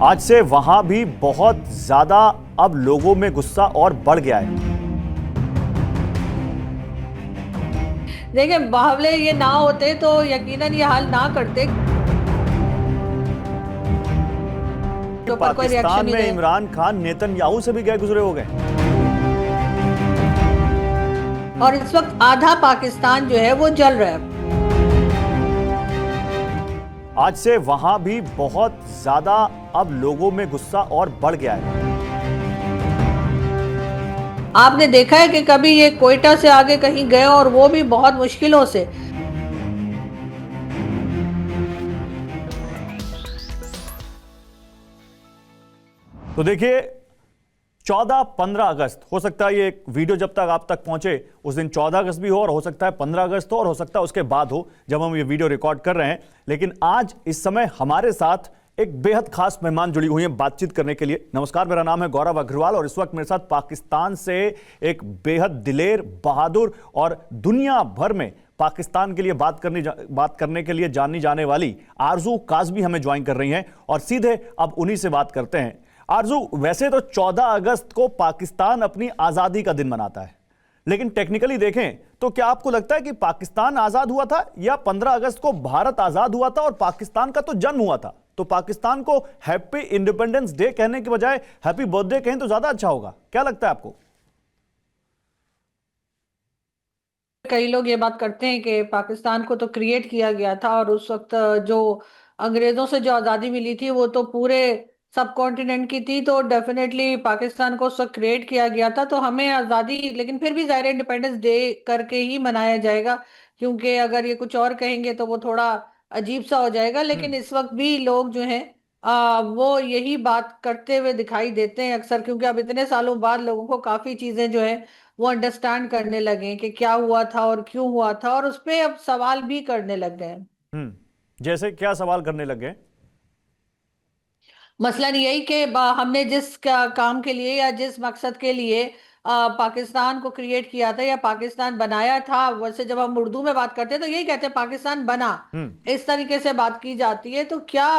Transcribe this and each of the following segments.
आज से वहां भी बहुत ज्यादा अब लोगों में गुस्सा और बढ़ गया है। देखिए, बावले ये ना होते तो यकीनन ये हाल ना करते। के ऊपर कोई रिएक्शन पाकिस्तान नहीं में दे। इमरान खान नेतन्याहू से भी गए गुजरे हो गए। और इस वक्त आधा पाकिस्तान जो है वो जल रहा है। आज से वहां भी बहुत ज्यादा अब लोगों में गुस्सा और बढ़ गया है। आपने देखा है कि कभी ये कोयटा से आगे कहीं गए और वो भी बहुत मुश्किलों से। तो देखिए 14-15 अगस्त हो सकता है, ये वीडियो जब तक आप तक पहुंचे उस दिन 14 अगस्त भी हो और हो सकता है 15 अगस्त हो और हो सकता है उसके बाद हो जब हम ये वीडियो रिकॉर्ड कर रहे हैं। लेकिन आज इस समय हमारे साथ एक बेहद खास मेहमान जुड़ी हुई है बातचीत करने के लिए। नमस्कार, मेरा नाम है गौरव अग्रवाल और इस वक्त मेरे साथ पाकिस्तान से एक बेहद दिलेर, बहादुर और दुनिया भर में पाकिस्तान के लिए बात करने के लिए जानी जाने वाली आरजू काज़मी हमें ज्वाइन कर रही हैं और सीधे अब उन्हीं से बात करते हैं। आरजू, वैसे तो 14 अगस्त को पाकिस्तान अपनी आजादी का दिन मनाता है, लेकिन टेक्निकली देखें तो क्या आपको लगता है कि पाकिस्तान आजाद हुआ था या 15 अगस्त को भारत आजाद हुआ था और पाकिस्तान का तो जन्म हुआ था? तो पाकिस्तान को हैप्पी इंडिपेंडेंस डे कहने के बजाय हैप्पी बर्थडे कहें तो ज्यादा अच्छा होगा। क्या लगता है आपको? कई लोग ये बात करते हैं कि पाकिस्तान को तो क्रिएट किया गया था और उस वक्त जो अंग्रेजों से जो आज़ादी मिली थी वो तो पूरे सब कॉन्टिनेंट की थी। तो डेफिनेटली पाकिस्तान को उस वक्त क्रिएट किया गया था, तो हमें आज़ादी लेकिन फिर भी ज़ाहिर इंडिपेंडेंस डे करके ही मनाया जाएगा, क्योंकि अगर ये कुछ और कहेंगे तो वो थोड़ा अजीब सा हो जाएगा। लेकिन इस वक्त भी लोग जो हैं वो यही बात करते हुए दिखाई देते हैं अक्सर, क्योंकि अब इतने सालों बाद लोगों को काफ़ी चीज़ें जो है वो अंडरस्टैंड करने लगे हैं कि क्या हुआ था और क्यों हुआ था, और उस पे अब सवाल भी करने लग गए हैं। जैसे क्या सवाल करने लगे? मसलन यही कि हमने जिस काम के लिए या जिस मकसद के लिए पाकिस्तान को क्रिएट किया था या पाकिस्तान बनाया था, वैसे जब हम उर्दू में बात करते हैं तो यही कहते हैं पाकिस्तान बना, हम्म। इस तरीके से बात की जाती है। तो क्या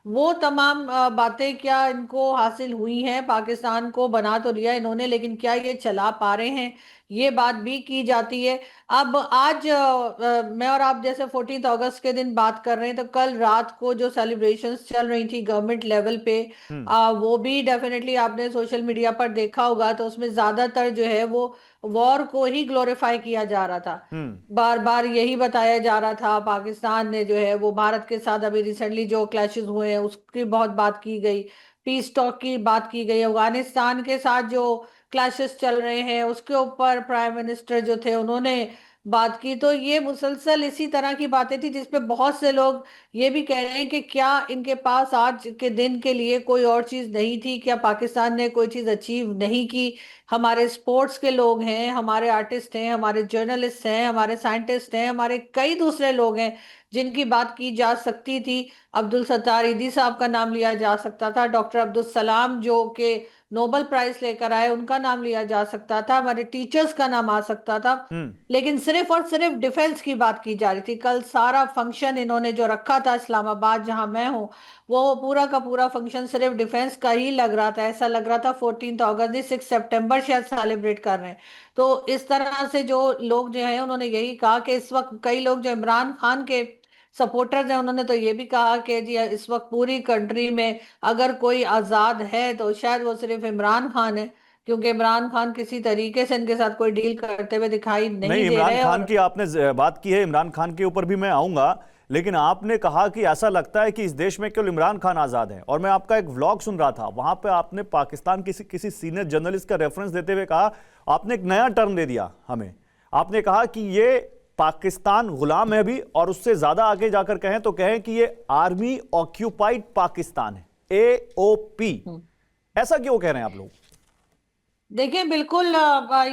वो तमाम बातें क्या इनको हासिल हुई हैं? पाकिस्तान को बना तो लिया इन्होंने, लेकिन क्या ये चला पा रहे हैं? ये बात भी की जाती है। अब आज मैं और आप जैसे 14 अगस्त के दिन बात कर रहे हैं, तो कल रात को जो सेलिब्रेशंस चल रही थी गवर्नमेंट लेवल पे, हम्म। वो भी डेफिनेटली आपने सोशल मीडिया पर देखा होगा, तो उसमें ज्यादातर जो है वो वॉर को ही ग्लोरीफाई किया जा रहा था। हम्म। बार बार यही बताया जा रहा था पाकिस्तान ने जो है वो भारत के साथ अभी रिसेंटली जो क्लैशेस हुए हैं उसकी बहुत बात की गई, पीस टॉक की बात की गई, अफगानिस्तान के साथ जो क्लैशेस चल रहे हैं उसके ऊपर प्राइम मिनिस्टर जो थे उन्होंने बात की। तो ये मुसलसल इसी तरह की बातें थी जिसपे बहुत से लोग ये भी कह रहे हैं कि क्या इनके पास आज के दिन के लिए कोई और चीज नहीं थी? क्या पाकिस्तान ने कोई चीज अचीव नहीं की? हमारे स्पोर्ट्स के लोग हैं, हमारे आर्टिस्ट हैं, हमारे जर्नलिस्ट हैं, हमारे साइंटिस्ट हैं, हमारे कई दूसरे लोग हैं जिनकी बात की जा सकती थी। अब्दुल सत्तार ईदी साहब का नाम लिया जा सकता था, डॉक्टर अब्दुल सलाम जो के नोबेल प्राइज लेकर आए उनका नाम लिया जा सकता था, हमारे टीचर्स का नाम आ सकता था। हम्म। लेकिन सिर्फ और सिर्फ डिफेंस की बात की जा रही थी। कल सारा फंक्शन इन्होंने जो रखा था इस्लामाबाद जहां मैं हूँ, वो पूरा का पूरा फंक्शन सिर्फ डिफेंस का ही लग रहा था। ऐसा लग रहा था 14 अगस्त नहीं 6 सितंबर शायद सेलिब्रेट कर रहे हैं। तो इस तरह से जो लोग जो हैं उन्होंने यही कहा कि इस वक्त कई लोग जो इमरान खान के सपोर्टर्स हैं उन्होंने तो ये भी कहा कि जी इस वक्त पूरी कंट्री में अगर कोई आज़ाद है तो शायद वो सिर्फ इमरान खान है, क्योंकि इमरान खान किसी तरीके से इनके साथ कोई डील करते हुए दिखाई नहीं, नहीं दे इमरान रहे। खान और की आपने बात की है, इमरान खान के ऊपर भी मैं आऊंगा, लेकिन आपने कहा कि ऐसा लगता है कि इस देश में केवल इमरान खान आजाद है। और मैं आपका एक व्लॉग सुन रहा था, वहां पे आपने पाकिस्तान किसी सीनियर जर्नलिस्ट का रेफरेंस देते हुए कहा, आपने एक नया टर्म दे दिया हमें। आपने कहा कि ये पाकिस्तान गुलाम है भी, और उससे ज्यादा आगे जाकर कहें तो कहें कि ये आर्मी ऑक्यूपाइड पाकिस्तान है, AOP। ऐसा क्यों कह रहे हैं आप लोग? देखिए बिल्कुल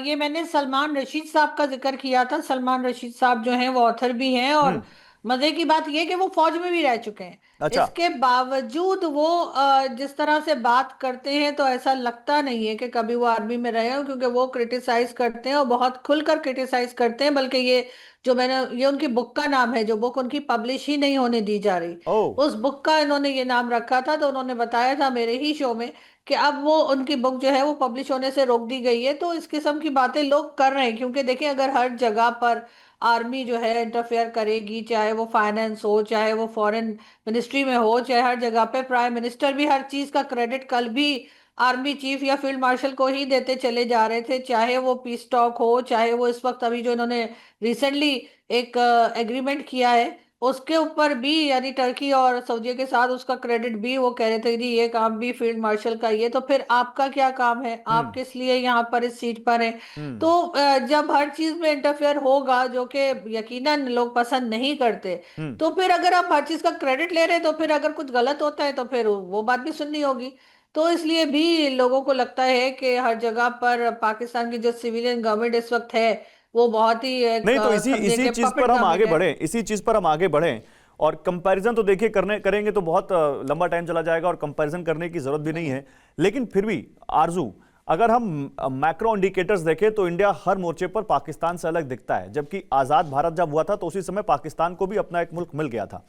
ये मैंने सलमान रशीद साहब का जिक्र किया था। सलमान रशीद साहब जो हैं वो ऑथर भी हैं और हम्म। मजे की बात यह कि वो फौज में भी रह चुके हैं। अच्छा। इसके बावजूद वो जिस तरह से बात करते हैं तो ऐसा लगता नहीं है कि कभी वो आर्मी में रहे हो, क्योंकि वो क्रिटिसाइज करते हैं और बहुत खुलकर क्रिटिसाइज करते हैं। बल्कि ये उनकी बुक का नाम है, जो बुक उनकी पब्लिश ही नहीं होने दी जा रही, ओ। उस बुक का इन्होंने ये नाम रखा था। तो उन्होंने बताया था मेरे ही शो में कि अब वो उनकी बुक जो है वो पब्लिश होने से रोक दी गई है। तो इस किस्म की बातें लोग कर रहे हैं, क्योंकि देखिए अगर हर जगह पर आर्मी जो है इंटरफेयर करेगी, चाहे वो फाइनेंस हो, चाहे वो फॉरेन मिनिस्ट्री में हो, चाहे हर जगह पे प्राइम मिनिस्टर भी हर चीज का क्रेडिट कल भी आर्मी चीफ या फील्ड मार्शल को ही देते चले जा रहे थे, चाहे वो पीस टॉक हो, चाहे वो इस वक्त अभी जो इन्होंने रिसेंटली एक एग्रीमेंट किया है उसके ऊपर भी, यानी टर्की और सऊदी के साथ, उसका क्रेडिट भी वो कह रहे थे कि ये काम भी फील्ड मार्शल का ही है। तो फिर आपका क्या काम है, आप हम्म। किस लिए यहाँ पर इस सीट पर हैं? तो हम्म। जब हर चीज में इंटरफेयर होगा, जो कि यकीनन लोग पसंद नहीं करते, हम्म। तो फिर अगर आप हर चीज का क्रेडिट ले रहे हैं, तो फिर अगर कुछ गलत होता है तो फिर वो बात भी सुननी होगी। तो इसलिए भी लोगों को लगता है कि हर जगह पर पाकिस्तान की जो सिविलियन गवर्नमेंट इस वक्त है वो बहुत ही एक नहीं तो इसी समझे इसी कि चीज पपेट पर हम आगे गवर्नमेंट है। बढ़े, इसी चीज पर हम आगे बढ़े। और कंपैरिजन तो देखिए करने करेंगे तो बहुत लंबा टाइम चला जाएगा और कंपैरिजन करने की जरूरत भी नहीं है। लेकिन फिर भी आरजू, अगर हम मैक्रो इंडिकेटर्स देखें तो इंडिया हर मोर्चे पर पाकिस्तान से अलग दिखता है। जबकि आजाद भारत जब हुआ था तो उसी समय पाकिस्तान को भी अपना एक मुल्क मिल गया था।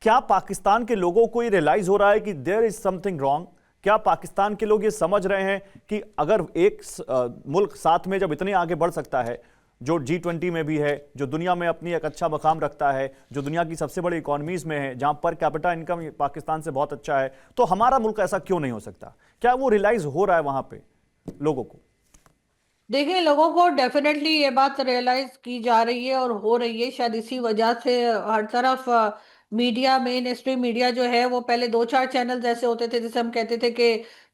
क्या पाकिस्तान के लोगों को ये रियलाइज हो रहा है कि देयर इज समथिंग रॉन्ग? क्या पाकिस्तान के लोग ये समझ रहे हैं कि अगर एक मुल्क साथ में जब इतने आगे बढ़ सकता है, जो G20 में भी है, जो दुनिया में अपनी एक अच्छा मकाम रखता है, जो दुनिया की सबसे बड़ी इकोनॉमीज में है, जहां पर कैपिटा इनकम पाकिस्तान से बहुत अच्छा है, तो हमारा मुल्क ऐसा क्यों नहीं हो सकता? क्या वो रियलाइज हो रहा है वहां पे लोगों को? देखिए लोगों को डेफिनेटली ये बात रियलाइज की जा रही है और हो रही है। शायद इसी वजह से हर तरफ मीडिया, मेन स्ट्रीम मीडिया जो है, वो पहले दो चार चैनल ऐसे होते थे जिसे हम कहते थे कि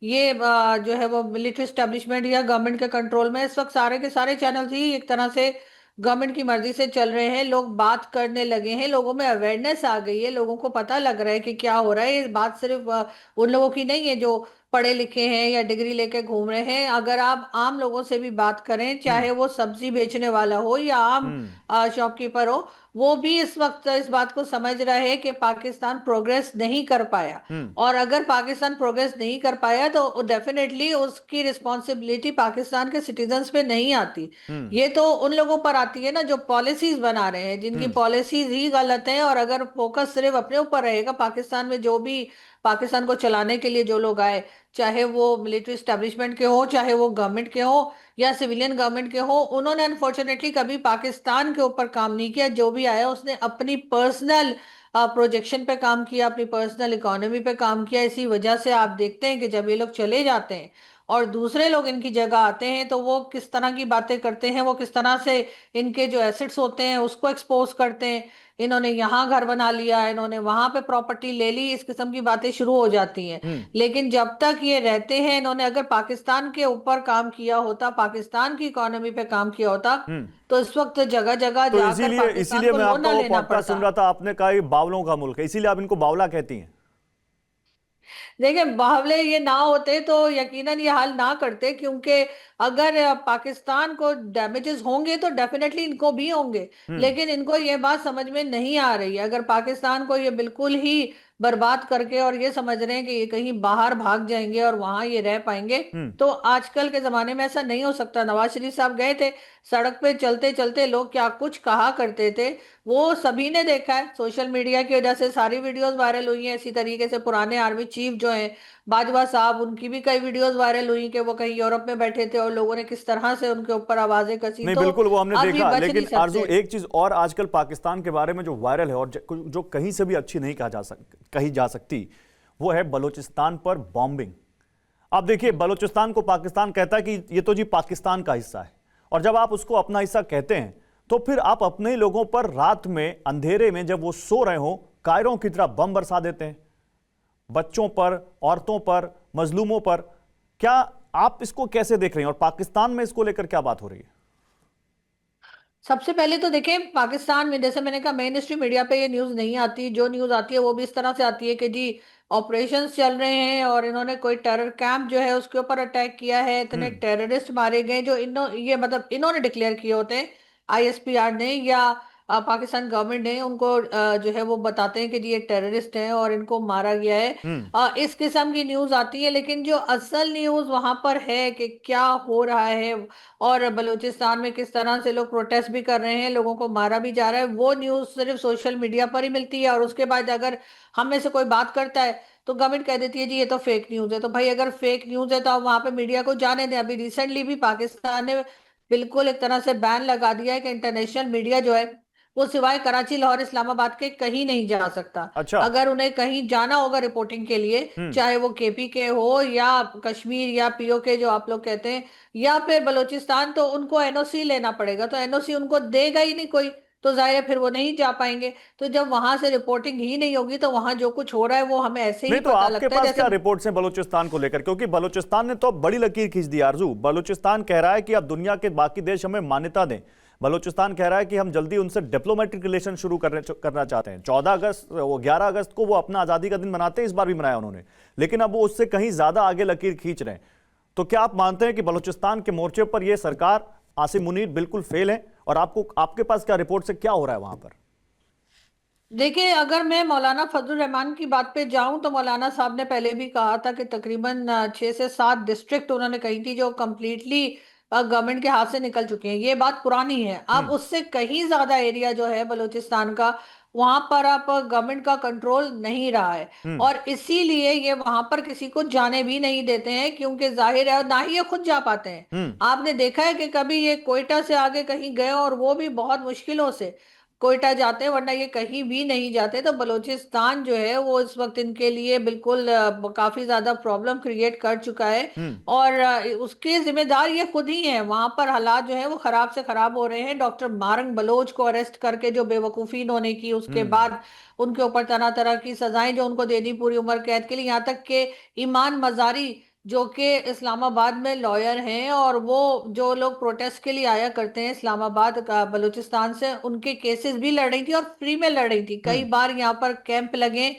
ये जो है वो मिलिट्री स्टैब्लिशमेंट या गवर्नमेंट के कंट्रोल में। इस वक्त सारे के सारे चैनल ही एक तरह से गवर्नमेंट की मर्जी से चल रहे हैं। लोग बात करने लगे हैं, लोगों में अवेयरनेस आ गई है, लोगों को पता लग रहा है कि क्या हो रहा है। ये बात सिर्फ उन लोगों की नहीं है जो पढ़े लिखे हैं या डिग्री लेके घूम रहे हैं। अगर आप आम लोगों से भी बात करें, हम्म। चाहे वो सब्जी बेचने वाला हो या आम हम्म। शॉपकीपर हो, वो भी इस वक्त इस बात को समझ रहा है कि पाकिस्तान प्रोग्रेस नहीं कर पाया। हम्म। और अगर पाकिस्तान प्रोग्रेस नहीं कर पाया तो डेफिनेटली उसकी रिस्पॉन्सिबिलिटी पाकिस्तान के सिटीजन्स पे नहीं आती। हम्म। ये तो उन लोगों पर आती है ना जो पॉलिसीज बना रहे हैं, जिनकी हम्म। पॉलिसीज ही गलत है। और अगर फोकस सिर्फ अपने ऊपर रहेगा, पाकिस्तान में जो भी पाकिस्तान को चलाने के लिए जो लोग आए, चाहे वो मिलिट्री स्टैब्लिशमेंट के हो, चाहे वो गवर्नमेंट के हो या सिविलियन गवर्नमेंट के हो, उन्होंने अनफॉर्चुनेटली कभी पाकिस्तान के ऊपर काम नहीं किया। जो भी आया उसने अपनी पर्सनल प्रोजेक्शन पे काम किया, अपनी पर्सनल इकोनॉमी पे काम किया। इसी वजह से आप देखते हैं कि जब ये लोग चले जाते हैं और दूसरे लोग इनकी जगह आते हैं तो वो किस तरह की बातें करते हैं, वो किस तरह से इनके जो एसेट्स होते हैं उसको एक्सपोज करते हैं। इन्होंने यहाँ घर बना लिया, इन्होंने वहां पे प्रॉपर्टी ले ली, इस किस्म की बातें शुरू हो जाती हैं। हम्म। लेकिन जब तक ये रहते हैं, इन्होंने अगर पाकिस्तान के ऊपर काम किया होता, पाकिस्तान की इकोनॉमी पे काम किया होता, हम्म। तो इस वक्त जगह जगह तो जाकर इसीलिए पाकिस्तान इसीलिए को मैं लोन आपका ना वो लेना पॉडकास्ट पड़ता। सुन रहा था, आपने कहा ये बावलों का मुल्क है, इसीलिए आप इनको बावला कहती हैं। देखिए बावले ये ना होते तो यकीनन ये हाल ना करते, क्योंकि अगर पाकिस्तान को डैमेजेस होंगे तो डेफिनेटली इनको भी होंगे। हम्म। लेकिन इनको ये बात समझ में नहीं आ रही है। अगर पाकिस्तान को ये बिल्कुल ही बर्बाद करके और ये समझ रहे हैं कि ये कहीं बाहर भाग जाएंगे और वहां ये रह पाएंगे, हम्म। तो आजकल के जमाने में ऐसा नहीं हो सकता। नवाज शरीफ साहब गए थे, सड़क पे चलते चलते लोग क्या कुछ कहा करते थे वो सभी ने देखा है। सोशल मीडिया की वजह से सारी वीडियोस वायरल हुई हैं। इसी तरीके से पुराने आर्मी चीफ जो हैं बाजवा साहब, उनकी भी कई वीडियोस वायरल हुई कि वो कहीं यूरोप में बैठे थे और लोगों ने किस तरह से उनके ऊपर आवाजें कसी। नहीं तो बिल्कुल वो हमने अब ये देखा, बच नहीं लेकिन आरजू सकते। एक चीज और आजकल पाकिस्तान के बारे में जो वायरल है और जो कहीं से भी अच्छी नहीं कही जा सकती, वो है बलूचिस्तान पर बॉम्बिंग। आप देखिए बलूचिस्तान को पाकिस्तान कहता है कि ये तो जी पाकिस्तान का हिस्सा है, और जब आप उसको अपना हिस्सा कहते हैं तो फिर आप अपने ही लोगों पर रात में अंधेरे में जब वो सो रहे हो कायरों की तरह बम बरसा देते हैं, बच्चों पर, औरतों पर, मजलूमों पर। क्या आप इसको कैसे देख रहे हैं और पाकिस्तान में इसको लेकर क्या बात हो रही है? सबसे पहले तो देखें, पाकिस्तान में जैसे मैंने कहा मेन स्ट्रीम मीडिया पे ये न्यूज नहीं आती। जो न्यूज आती है वो भी इस तरह से आती है कि जी ऑपरेशंस चल रहे हैं और इन्होंने कोई टेरर कैंप जो है उसके ऊपर अटैक किया है, इतने टेररिस्ट मारे गए, जो इन्होंने ये मतलब इन्होंने डिक्लेयर किए होते हैं, आईएसपीआर ने या पाकिस्तान गवर्नमेंट ने उनको जो है वो बताते हैं कि जी ये टेररिस्ट हैं और इनको मारा गया है। हम्म। इस किस्म की न्यूज आती है, लेकिन जो असल न्यूज वहां पर है कि क्या हो रहा है और बलूचिस्तान में किस तरह से लोग प्रोटेस्ट भी कर रहे हैं, लोगों को मारा भी जा रहा है, वो न्यूज सिर्फ सोशल मीडिया पर ही मिलती है। और उसके बाद अगर हम में से कोई बात करता है तो गवर्नमेंट कह देती है जी ये तो फेक न्यूज है। तो भाई अगर फेक न्यूज है तो आप वहां पे मीडिया को जाने दें। अभी रिसेंटली भी पाकिस्तान ने बिल्कुल एक तरह से बैन लगा दिया है कि इंटरनेशनल मीडिया जो है वो सिवाय कराची, लाहौर, इस्लामाबाद के कहीं नहीं जा सकता। अच्छा। अगर उन्हें कहीं जाना होगा रिपोर्टिंग के लिए, हम्म। चाहे वो केपी के हो या कश्मीर या पीओके जो आप लोग कहते हैं, या फिर बलूचिस्तान, तो उनको एनओसी लेना पड़ेगा। तो एनओसी उनको देगा ही नहीं कोई, तो जाहिर है फिर वो नहीं जा पाएंगे। तो जब वहां से रिपोर्टिंग ही नहीं होगी तो वहां जो कुछ हो रहा है वो हमें ऐसे ही नहीं तो पता आपके लगता है पास जैसे। क्या रिपोर्ट्स हैं बलूचिस्तान को लेकर, क्योंकि बलूचिस्तान ने तो बड़ी लकीर खींच दी आरजू। बलूचिस्तान कह रहा है कि अब दुनिया के बाकी देश हमें मान्यता दें। बलूचिस्तान कह रहा है कि हम जल्दी उनसे डिप्लोमेटिक रिलेशन शुरू करना चाहते हैं। 11 अगस्त को वो अपना आजादी का दिन मनाते हैं, इस बार भी मनाया उन्होंने, लेकिन अब वो उससे कहीं ज्यादा आगे लकीर खींच रहे हैं। तो क्या आप मानते हैं कि बलूचिस्तान के मोर्चे पर यह सरकार, आसिम मुनीर बिल्कुल फेल है? और आपके पास क्या रिपोर्ट से क्या हो रहा है वहां पर? देखिए, अगर मैं मौलाना फजलुर रहमान की बात पे जाऊं तो मौलाना साहब ने पहले भी कहा था कि तकरीबन 6 से 7 डिस्ट्रिक्ट उन्होंने कही थी जो कम्प्लीटली गवर्नमेंट के हाथ से निकल चुके हैं। ये बात पुरानी है। अब हम्म। उससे कहीं ज्यादा एरिया जो है बलूचिस्तान का, वहां पर अब गवर्नमेंट का कंट्रोल नहीं रहा है। हम्म। और इसीलिए ये वहां पर किसी को जाने भी नहीं देते हैं, क्योंकि जाहिर है, और ना ही ये खुद जा पाते हैं। हम्म। आपने देखा है कि कभी ये कोयटा से आगे कहीं गए, और वो भी बहुत मुश्किलों से कोयटा जाते हैं, वरना ये कहीं भी नहीं जाते। तो बलूचिस्तान जो है वो इस वक्त इनके लिए बिल्कुल काफी ज्यादा प्रॉब्लम क्रिएट कर चुका है। हम्म। और उसके जिम्मेदार ये खुद ही हैं। वहां पर हालात जो है वो खराब से खराब हो रहे हैं। डॉक्टर मारंग बलोच को अरेस्ट करके जो बेवकूफी इन्होंने की, उसके हम्म। बाद उनके ऊपर तरह तरह की सजाएं जो उनको दे दी पूरी उम्र कैद के लिए, यहाँ तक के ईमान मजारी जो कि इस्लामाबाद में लॉयर हैं, और वो जो लोग प्रोटेस्ट के लिए आया करते हैं इस्लामाबाद का बलूचिस्तान से, उनके केसेस भी लड़ रही थी और फ्री में लड़ रही थी। कई हम्म। बार यहाँ पर कैंप लगे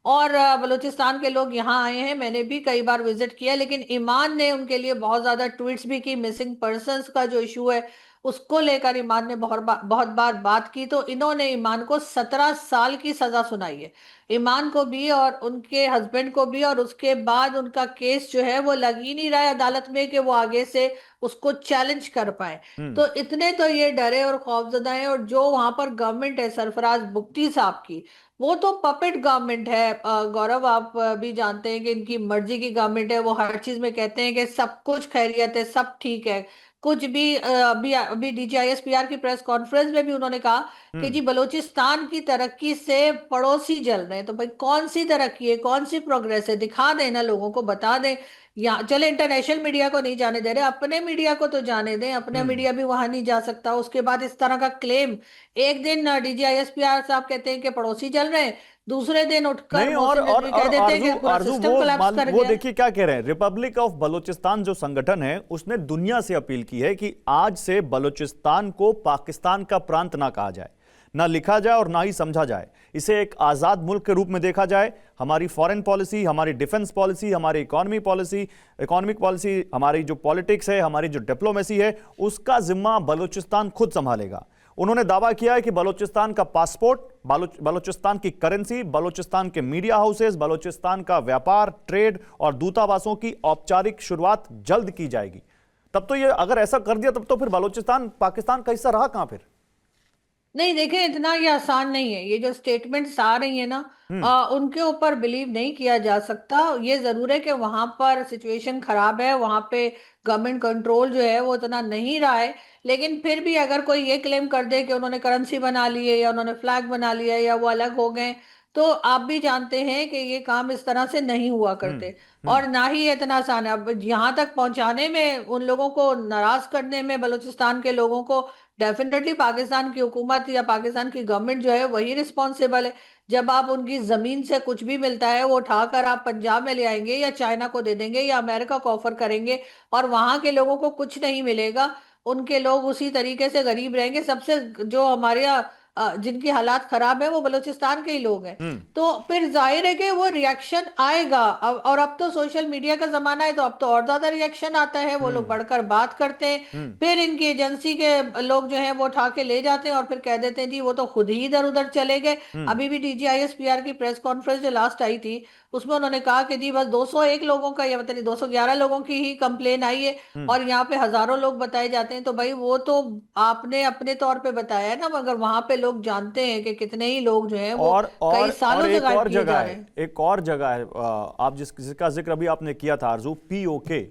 और बलूचिस्तान के लोग यहाँ आए हैं, मैंने भी कई बार विजिट किया। लेकिन ईमान ने उनके लिए बहुत ज्यादा ट्वीट्स भी की। मिसिंग पर्संस का जो इशू है उसको लेकर ईमान ने बहुत बार बात की। तो इन्होंने ईमान को 17 साल की सजा सुनाई है, ईमान को भी और उनके हस्बैंड को भी। और उसके बाद उनका केस जो है वो लग ही नहीं रहा है अदालत में कि वो आगे से उसको चैलेंज कर पाए। हम्म। तो इतने तो ये डरे और खौफजदा हैं। और जो वहां पर गवर्नमेंट है सरफराज बुगटी साहब की, वो तो पपेट गवर्नमेंट है। गौरव, आप भी जानते हैं कि इनकी मर्जी की गवर्नमेंट है। वो हर चीज में कहते हैं कि सब कुछ खैरियत है, सब ठीक है। कुछ भी अभी अभी डीजीआईएसपीआर की प्रेस कॉन्फ्रेंस में भी उन्होंने कहा कि हम्म। जी बलूचिस्तान की तरक्की से पड़ोसी जल रहे हैं। तो भाई कौन सी तरक्की है, कौन सी प्रोग्रेस है, दिखा दें ना, लोगों को बता दें। या चले इंटरनेशनल मीडिया को नहीं जाने दे रहे, अपने मीडिया को तो जाने दें। अपना हम्म। मीडिया भी वहां नहीं जा सकता। उसके बाद इस तरह का क्लेम, एक दिन डीजीआईएसपीआर साहब कहते हैं कि पड़ोसी जल रहे हैं, दूसरे दिन उठकर नहीं, मोहसिन रिजवी कह देते हैं आरजू कि पूरा आरजू सिस्टम कोलैप्स कर वो गया। देखिए क्या कह रहे हैं। रिपब्लिक ऑफ बलूचिस्तान जो संगठन है उसने दुनिया से अपील की है कि आज से बलूचिस्तान को पाकिस्तान का प्रांत ना कहा जाए, ना लिखा जाए और ना ही समझा जाए। इसे एक आजाद मुल्क के रूप में देखा जाए। हमारी फॉरेन पॉलिसी, हमारी डिफेंस पॉलिसी, हमारी इकोनॉमिक पॉलिसी, हमारी जो पॉलिटिक्स है, हमारी जो डिप्लोमेसी है, उसका जिम्मा बलूचिस्तान खुद संभालेगा। उन्होंने दावा किया है कि बलूचिस्तान का पासपोर्ट, बलूचिस्तान की करेंसी, बलूचिस्तान के मीडिया हाउसेस, बलूचिस्तान का व्यापार, ट्रेड और दूतावासों की औपचारिक शुरुआत जल्द की जाएगी। तब तो ये अगर ऐसा कर दिया तब तो फिर बलूचिस्तान पाकिस्तान का हिस्सा रहा कहां फिर? नहीं, देखें, इतना ये आसान नहीं है। ये जो स्टेटमेंट्स आ रही है ना, हम्म। उनके ऊपर बिलीव नहीं किया जा सकता। ये जरूर है कि वहां पर सिचुएशन खराब है, वहां पे गवर्नमेंट कंट्रोल जो है वो इतना नहीं रहा है। लेकिन फिर भी अगर कोई ये क्लेम कर दे कि उन्होंने करेंसी बना ली है या उन्होंने फ्लैग बना लिया है या वो अलग हो गए, तो आप भी जानते हैं कि ये काम इस तरह से नहीं हुआ हम्म। करते। हम्म। और ना ही ये इतना आसान है। अब यहाँ तक पहुंचाने में, उन लोगों को नाराज करने में, बलूचिस्तान के लोगों को डेफिनेटली पाकिस्तान की हुकूमत या पाकिस्तान की गवर्नमेंट जो है वही रिस्पॉन्सिबल है। जब आप उनकी जमीन से कुछ भी मिलता है वो उठाकर आप पंजाब में ले आएंगे या चाइना को दे देंगे या अमेरिका को ऑफर करेंगे, और वहां के लोगों को कुछ नहीं मिलेगा। उनके लोग उसी तरीके से गरीब रहेंगे। सबसे जो हमारे यहाँ जिनकी हालात खराब है वो बलूचिस्तान के ही लोग हैं। हम्म। तो फिर जाहिर है कि वो रिएक्शन आएगा। और अब तो सोशल मीडिया का जमाना है, तो अब तो और ज्यादा रिएक्शन आता है, वो लोग हम्म। बढ़कर बात करते हैं। हम्म। फिर इनकी एजेंसी के लोग जो है वो उठा के ले जाते हैं और फिर कह देते हैं जी वो तो खुद ही इधर उधर चले गए। हम्म। अभी भी डीजीआईएसपीआर की प्रेस कॉन्फ्रेंस जो लास्ट आई थी, उसमें उन्होंने कहा कि जी बस 201 लोगों का, या पता नहीं 211 लोगों की ही कंप्लेन आई है, हम्म। और यहाँ पे हजारों लोग बताए जाते हैं। तो भाई वो तो आपने अपने तौर पे बताया है ना, मगर वहां पे लोग जानते हैं कि कितने ही लोग जो हैं वो और कई और और सालों से एक गायब और किए जगह जा है, रहे हैं। एक और जगह है, आप जिसका जिक्र अभी आपने किया था आरजू, पीओके।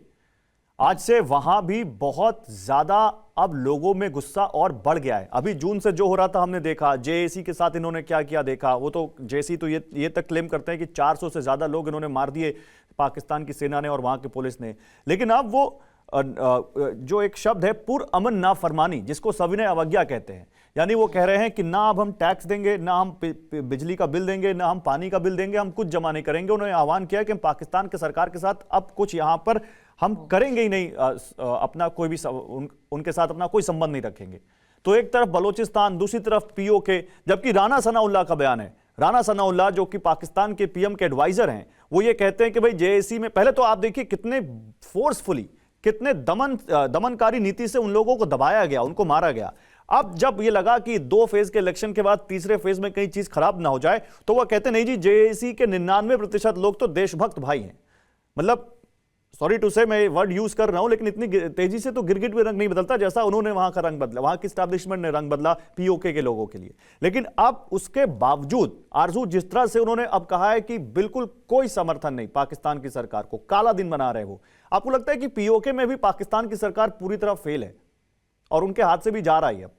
आज से वहां भी बहुत ज्यादा अब लोगों में गुस्सा और बढ़ गया है। अभी जून से जो हो रहा था हमने देखा, जेएसी के साथ इन्होंने क्या किया देखा। वो तो जेएसी तो ये तक क्लेम करते हैं कि 400 से ज्यादा लोग इन्होंने मार दिए, पाकिस्तान की सेना ने और वहां की पुलिस ने। लेकिन अब वो जो एक शब्द है पुरअमन नाफरमानी, जिसको सविनय अवज्ञा कहते हैं, यानी वो कह रहे हैं कि ना अब हम टैक्स देंगे, ना हम बिजली का बिल देंगे, ना हम पानी का बिल देंगे, हम कुछ जमा नहीं करेंगे। उन्होंने आह्वान किया कि हम पाकिस्तान के सरकार के साथ अब कुछ यहां पर हम करेंगे ही नहीं, अपना कोई भी उनके साथ अपना कोई संबंध नहीं रखेंगे। तो एक तरफ बलोचिस्तान, दूसरी तरफ पीओके, जबकि राना सनाउल्लाह का बयान है। राना सनाउल्लाह जो कि पाकिस्तान के पीएम के एडवाइजर हैं, वो ये कहते हैं कि भाई जेएसी में पहले तो आप देखिए कितने फोर्सफुली, कितने दमनकारी नीति से उन लोगों को दबाया गया, उनको मारा गया। अब जब ये लगा कि 2 फेज के इलेक्शन के बाद तीसरे फेज में कहीं चीज खराब ना हो जाए, तो वह कहते नहीं जी जेएसी के 99% लोग तो देशभक्त भाई हैं। मतलब सॉरी टू से मैं वर्ड यूज कर रहा हूं, लेकिन इतनी तेजी से तो गिरगिट भी रंग नहीं बदलता जैसा उन्होंने वहां का रंग बदला, वहां की स्टैब्लिशमेंट ने रंग बदला पीओके के लोगों के लिए। लेकिन अब उसके बावजूद आरजू जिस तरह से उन्होंने अब कहा है कि बिल्कुल कोई समर्थन नहीं पाकिस्तान की सरकार को, काला दिन बना रहे वो, आपको लगता है कि पीओके में भी पाकिस्तान की सरकार पूरी तरह फेल है और उनके हाथ से भी जा रहा है अब?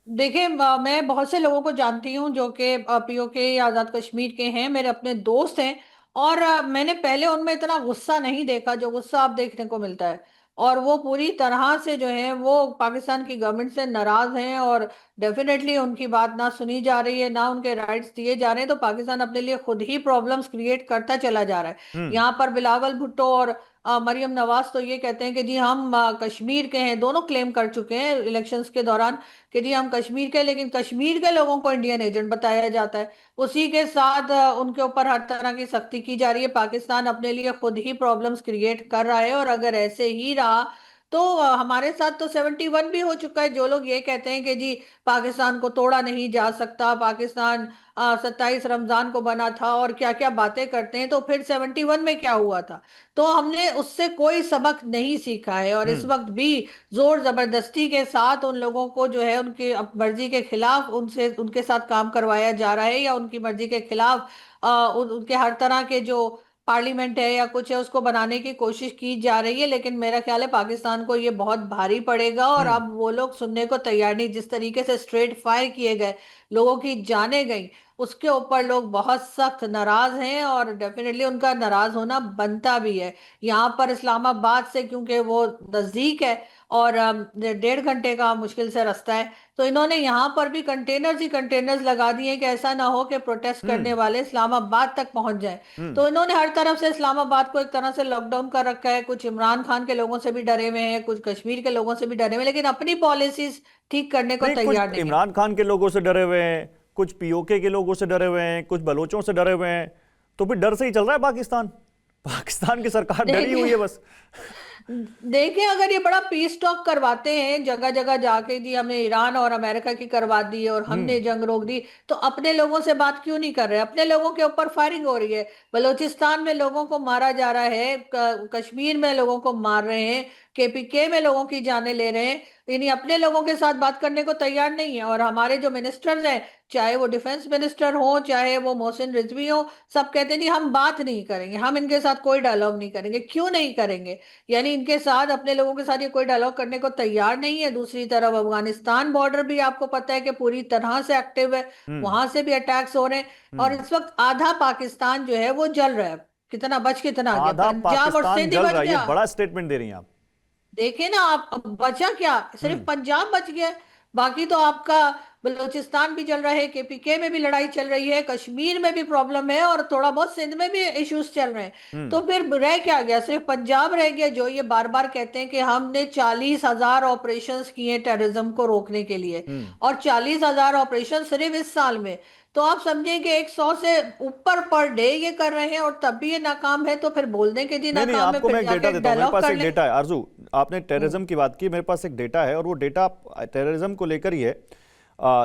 देखिए, मैं बहुत से लोगों को जानती हूँ जो कि पीओके या आजाद कश्मीर के हैं, मेरे अपने दोस्त हैं। और मैंने पहले उनमें इतना गुस्सा नहीं देखा जो गुस्सा अब देखने को मिलता है। और वो पूरी तरह से जो है वो पाकिस्तान की गवर्नमेंट से नाराज हैं, और डेफिनेटली उनकी बात ना सुनी जा रही है, ना उनके राइट्स दिए जा रहे हैं। तो पाकिस्तान अपने लिए खुद ही प्रॉब्लम्स क्रिएट करता चला जा रहा है। हम्म। यहाँ पर बिलावल भुट्टो और मरियम नवाज तो ये कहते हैं कि जी हम कश्मीर के हैं, दोनों क्लेम कर चुके हैं इलेक्शंस के दौरान कि जी हम कश्मीर के, लेकिन कश्मीर के लोगों को इंडियन एजेंट बताया जाता है। उसी के साथ उनके ऊपर हर तरह की सख्ती की जा रही है। पाकिस्तान अपने लिए खुद ही प्रॉब्लम्स क्रिएट कर रहा है, और अगर ऐसे ही रहा तो हमारे साथ तो 71 भी हो चुका है। जो लोग ये कहते हैं कि जी पाकिस्तान को तोड़ा नहीं जा सकता, पाकिस्तान 27 रमजान को बना था, और क्या क्या बातें करते हैं, तो फिर 71 में क्या हुआ था? तो हमने उससे कोई सबक नहीं सीखा है, और इस हम्म। वक्त भी जोर जबरदस्ती के साथ उन लोगों को जो है उनकी मर्जी के खिलाफ उनसे उनके साथ काम करवाया जा रहा है, या उनकी मर्जी के खिलाफ उनके हर तरह के जो पार्लियामेंट है या कुछ है उसको बनाने की कोशिश की जा रही है। लेकिन मेरा ख्याल है पाकिस्तान को ये बहुत भारी पड़ेगा, और हम्म। अब वो लोग सुनने को तैयार नहीं। जिस तरीके से स्ट्रेट फायर किए गए, लोगों की जाने गई, उसके ऊपर लोग बहुत सख्त नाराज हैं, और डेफिनेटली उनका नाराज होना बनता भी है। यहाँ पर इस्लामाबाद से क्योंकि वो नजदीक है, और 1.5 घंटे का मुश्किल से रास्ता है, तो इन्होंने यहाँ पर भी कंटेनर्स ही कंटेनर्स लगा दिए कि ऐसा ना हो कि प्रोटेस्ट करने हम्म। वाले इस्लामाबाद तक पहुंच जाए। हम्म। तो इन्होंने हर तरफ से इस्लामाबाद को एक तरह से लॉकडाउन कर रखा है। कुछ इमरान खान के लोगों से भी डरे हुए हैं, कुछ कश्मीर के लोगों से भी डरे हुए हैं, लेकिन अपनी पॉलिसीज ठीक करने को नहीं, तैयार कुछ नहीं है। इमरान खान के लोगों से डरे हुए हैं, कुछ पीओके के लोगों से डरे हुए हैं, कुछ बलोचों से डरे हुए हैं। तो फिर डर से ही चल रहा है पाकिस्तान, पाकिस्तान की सरकार डरी हुई है देखिए, बस। देखिए, अगर ये बड़ा पीस टॉक करवाते हैं जगह जगह जाके, जी हमने ईरान और अमेरिका की करवा दी और हम्म। हमने जंग रोक दी, तो अपने लोगों से बात क्यों नहीं कर रहे? अपने लोगों के ऊपर फायरिंग हो रही है, बलूचिस्तान में लोगों को मारा जा रहा है, कश्मीर में लोगों को मार रहे हैं, केपीके में लोगों की जानें ले रहे हैं, यानी अपने लोगों के साथ बात करने को तैयार नहीं है। और हमारे जो मिनिस्टर्स हैं, चाहे वो डिफेंस मिनिस्टर हो, चाहे वो मोहसिन रिजवी हो, सब कहते हैं जी हम बात नहीं करेंगे, हम इनके साथ कोई डायलॉग नहीं करेंगे। क्यों नहीं करेंगे? यानी इनके साथ, अपने लोगों के साथ ये कोई डायलॉग करने को तैयार नहीं है। दूसरी तरफ अफगानिस्तान बॉर्डर भी आपको पता है कि पूरी तरह से एक्टिव है, हम्म। वहां से भी अटैक्स हो रहे हैं। और हम्म। इस वक्त आधा पाकिस्तान जो है वो जल रहा है। कितना बच कितना गया, आधा पंजाब और पाकिस्तान सिंध ही जल बच रहा है, ये गया। बड़ा स्टेटमेंट दे रही हैं आप। देखे ना आप, अब बचा क्या? सिर्फ हम्म। पंजाब बच गया। बाकी तो आपका बलूचिस्तान भी चल रहा है, केपीके में भी लड़ाई चल रही है, कश्मीर में भी प्रॉब्लम है और थोड़ा बहुत सिंध में भी इश्यूज चल रहे हैं। तो फिर रह क्या गया? सिर्फ पंजाब रह गया जो ये बार बार कहते हैं कि हमने 40,000 ऑपरेशंस किए टेररिज्म को रोकने के लिए, और 40,000 ऑपरेशन सिर्फ इस साल में। तो आप समझें कि 100 से ऊपर पर डे ये कर रहे हैं और तब भी ये नाकाम है, तो फिर बोलने के दिन नहीं नहीं, नाकाम है, आपको फिर मैं एक डेटा जाके देता हूं, मेरे डायलॉग पास कर एक ले। डेटा है आरजू। आपने टेररिज्म की बात की, मेरे पास एक डेटा है और वो डेटा टेररिज्म को लेकर ही है।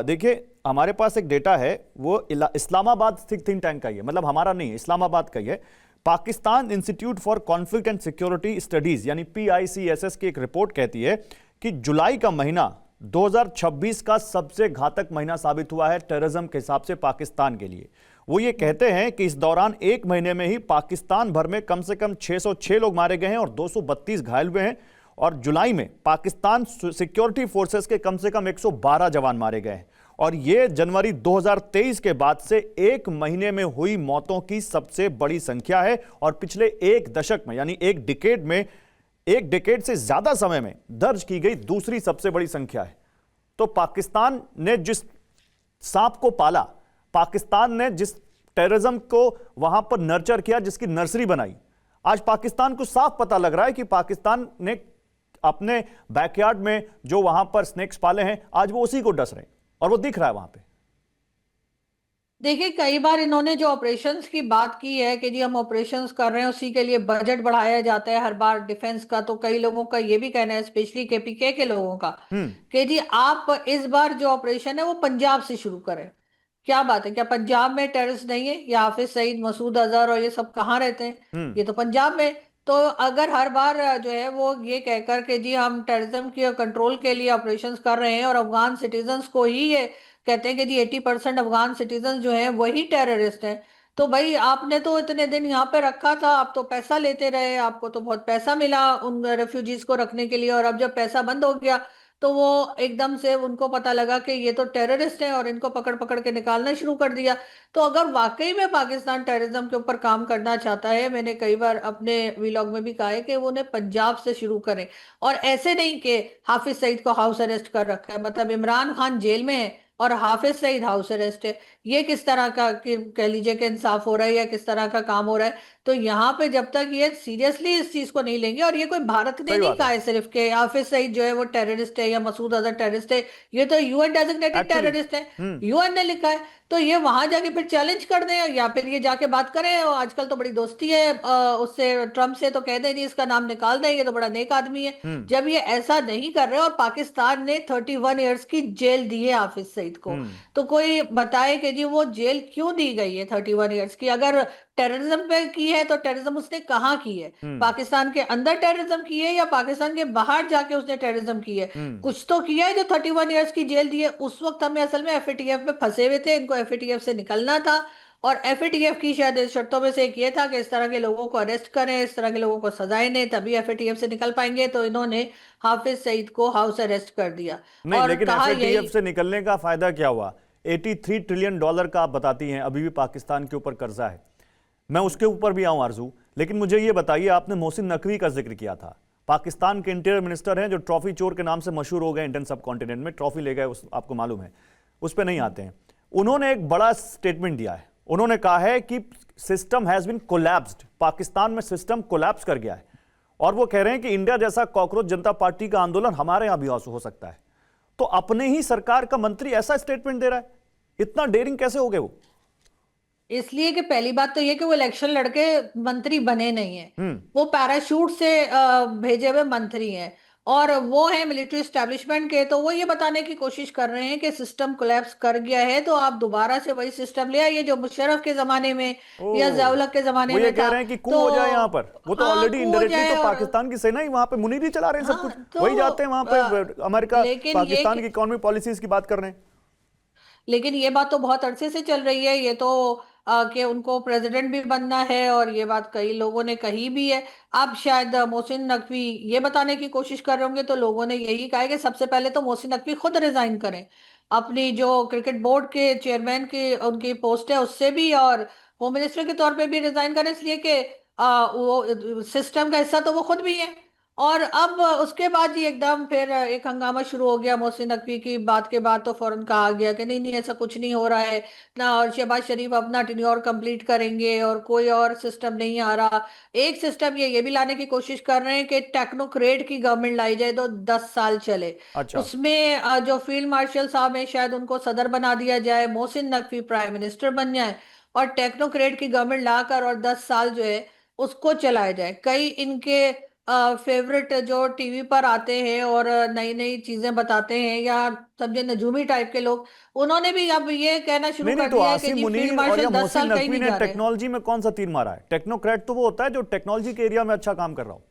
देखिए, हमारे पास एक डेटा है, वो इस्लामाबाद स्थित थिंक टैंक का ही है, मतलब हमारा नहीं है, इस्लामाबाद का ही है। Pakistan institute for conflict and security studies यानी PICSS की एक रिपोर्ट कहती है कि जुलाई का महीना 2026 का सबसे घातक महीना साबित हुआ है टेररिज्म के हिसाब से पाकिस्तान के लिए। वो ये कहते हैं कि इस दौरान एक महीने में ही पाकिस्तान भर में कम से कम 606 लोग मारे गए हैं और 232 घायल हुए हैं, और जुलाई में पाकिस्तान सिक्योरिटी फोर्सेस के कम से कम 112 जवान मारे गए हैं। और यह जनवरी 2023 के बाद से एक महीने में हुई मौतों की सबसे बड़ी संख्या है, और पिछले एक दशक में यानी एक डिकेड से ज्यादा समय में दर्ज की गई दूसरी सबसे बड़ी संख्या है। तो पाकिस्तान ने जिस सांप को पाला, पाकिस्तान ने जिस टेररिज्म को वहां पर नर्चर किया, जिसकी नर्सरी बनाई, आज पाकिस्तान को साफ पता लग रहा है कि पाकिस्तान ने अपने बैकयार्ड में जो वहां पर स्नेक्स पाले हैं, आज वो उसी को डस रहे हैं, और वो दिख रहा है वहां पे। देखिए, कई बार इन्होंने जो ऑपरेशंस की बात की है कि जी हम ऑपरेशंस कर रहे हैं, उसी के लिए बजट बढ़ाया जाता है हर बार डिफेंस का, तो कई लोगों का ये भी कहना है, स्पेशली केपीके के लोगों का, कि जी आप इस बार जो ऑपरेशन है वो पंजाब से शुरू करें। क्या बात है? क्या पंजाब में टेररिस्ट नहीं है? या हाफिज सईद, मसूद अजहर और ये सब कहाँ रहते हैं? ये तो पंजाब में। तो अगर हर बार जो है वो ये कहकर के जी हम टेररिज्म के कंट्रोल के लिए ऑपरेशंस कर रहे हैं और अफगान सिटीजन्स को ही ये कहते हैं कि जी 80% अफगान सिटीजन जो हैं वही टेररिस्ट हैं, तो भाई आपने तो इतने दिन यहाँ पे रखा था, आप तो पैसा लेते रहे, आपको तो बहुत पैसा मिला उन रेफ्यूजीज को रखने के लिए, और अब जब पैसा बंद हो गया तो वो एकदम से उनको पता लगा कि ये तो टेररिस्ट हैं और इनको पकड़ पकड़ के निकालना शुरू कर दिया। तो अगर वाकई में पाकिस्तान टेररिज्म के ऊपर काम करना चाहता है, मैंने कई बार अपने वीलॉग में भी कहा है कि वो उन्हें पंजाब से शुरू करें, और ऐसे नहीं कि हाफिज सईद को हाउस अरेस्ट कर रखा है, मतलब इमरान खान जेल में है और हाफिज सईद हाउस अरेस्ट है। ये किस तरह का कह लीजिए कि इंसाफ हो रहा है या किस तरह का काम हो रहा है? तो यहाँ पे जब तक ये सीरियसली इस चीज को नहीं लेंगे, और ये कोई भारत ने सही नहीं बात कहा है। है सिर्फ कि हाफिज सईद जो है वो टेररिस्ट है या मसूद अजहर टेररिस्ट है, ये तो यूएन डेजिग्नेटेड एक्चुअली टेररिस्ट है, यूएन ने लिखा है। तो ये वहां जाके फिर चैलेंज कर दें या फिर ये जाके बात करें, और आजकल तो बड़ी दोस्ती है उससे, ट्रम्प से, तो कह दें जी इसका नाम निकाल दें, ये तो बड़ा नेक आदमी है। जब ये ऐसा नहीं कर रहे और पाकिस्तान ने 31 ईयर्स की जेल दी है हाफिज सईद को, तो कोई बताए कि जी वो जेल क्यों दी गई है 31 ईयर्स की? अगर टेररिज्म पे की है तो टेररिज्म उसने कहाँ की है? पाकिस्तान के अंदर टेररिज्म की है या पाकिस्तान के बाहर जाके उसने टेररिज्म की है? कुछ तो किया है जो 31 ईयर्स की जेल दी है। उस वक्त हमें असल में एफएटीएफ में फंसे हुए थे, इनको एफएटीएफ से निकलना था, और एफएटीएफ की शायद शर्तों में से एक ये था कि इस तरह के लोगों को अरेस्ट करें, इस तरह के लोगों को सजाएं दें, तभी एफएटीएफ से निकल पाएंगे। तो इन्होंने हाफिज सईद को हाउस अरेस्ट कर दिया नहीं, और लेकिन कहा FATF यही। से निकलने का फायदा क्या हुआ? $83 ट्रिलियन का आप बताती हैं अभी भी पाकिस्तान के ऊपर कर्जा है। मैं उसके ऊपर भी आऊं आरजू, लेकिन मुझे ये बताइए, आपने मोहसिन नकवी का जिक्र किया था, पाकिस्तान के इंटीरियर मिनिस्टर हैं जो ट्रॉफी चोर के नाम से मशहूर हो गए, इंडियन सब कॉन्टिनेंट में ट्रॉफी ले गए, आपको मालूम है, उस पर नहीं आते हैं। उन्होंने एक बड़ा स्टेटमेंट दिया है, उन्होंने कहा है कि system has been collapsed, Pakistan में सिस्टम कोलैप्स कर गया है, और वो कह रहे हैं कि इंडिया जैसा कॉकरोच जनता पार्टी का आंदोलन हमारे यहां भी हो सकता है। तो अपने ही सरकार का मंत्री ऐसा स्टेटमेंट दे रहा है, इतना डेयरिंग कैसे हो गए वो? इसलिए कि पहली बात तो ये कि वो इलेक्शन लड़के मंत्री बने नहीं है, वो पैराशूट से भेजे हुए मंत्री हैं, और वो है मिलिट्री एस्टेब्लिशमेंट के। तो वो ये बताने की कोशिश कर रहे हैं कि सिस्टम कोलैप्स कर गया है, तो आप दोबारा से वही सिस्टम ले आइए जो मुशर्रफ के जमाने में या जिया के जमाने वो ये में कह था। रहे हैं कि कू तो हो जाए यहाँ पर, वो तो हाँ, ऑलरेडी coup हो इनडायरेक्टली जाए तो और पाकिस्तान की सेना ही वहां पे मुनीर ही चला रहे हैं सब हाँ, कुछ, तो वही जाते हैं वहां पे अमेरिका लेकिन पाकिस्तान की इकोनॉमिक पॉलिसीज की बात कर रहे हैं। लेकिन ये बात तो बहुत अरसे से चल रही है, ये तो कि उनको प्रेसिडेंट भी बनना है, और ये बात कई लोगों ने कही भी है। अब शायद मोहसिन नकवी ये बताने की कोशिश कर रहे होंगे, तो लोगों ने यही कहा है कि सबसे पहले तो मोहसिन नकवी खुद रिजाइन करें अपनी जो क्रिकेट बोर्ड के चेयरमैन की उनकी पोस्ट है उससे भी, और होम मिनिस्टर के तौर पे भी रिजाइन करें, इसलिए कि वो सिस्टम का हिस्सा तो वो खुद भी है, और अब उसके बाद ही एकदम फिर एक हंगामा शुरू हो गया मोहसिन नकवी की बात के बाद। तो फौरन कहा गया कि नहीं नहीं ऐसा कुछ नहीं हो रहा है ना, और शहबाज शरीफ अपना टेन्योर कंप्लीट करेंगे और कोई और सिस्टम नहीं आ रहा। एक सिस्टम ये भी लाने की कोशिश कर रहे हैं कि टेक्नोक्रेट की गवर्नमेंट लाई जाए तो 10 साल चले। अच्छा। उसमें जो फील्ड मार्शल साहब हैं शायद उनको सदर बना दिया जाए, मोहसिन नकवी प्राइम मिनिस्टर बन जाए और टेक्नोक्रेट की गवर्नमेंट लाकर और 10 साल जो है उसको चलाया जाए। कई इनके फेवरेट जो टीवी पर आते हैं और नई नई चीजें बताते हैं, या समझे नजूमी टाइप के लोग, उन्होंने भी अब ये कहना शुरू नहीं नहीं, कर तो दिया है कि आसिम जी फील्ड मुनीर और या मार्शल दस मोहसिन साल कहीं नकवी नहीं ने जा रहे। टेक्नोलॉजी में कौन सा तीर मारा है? टेक्नोक्रेट तो वो होता है जो टेक्नोलॉजी के एरिया में अच्छा काम कर रहा हो।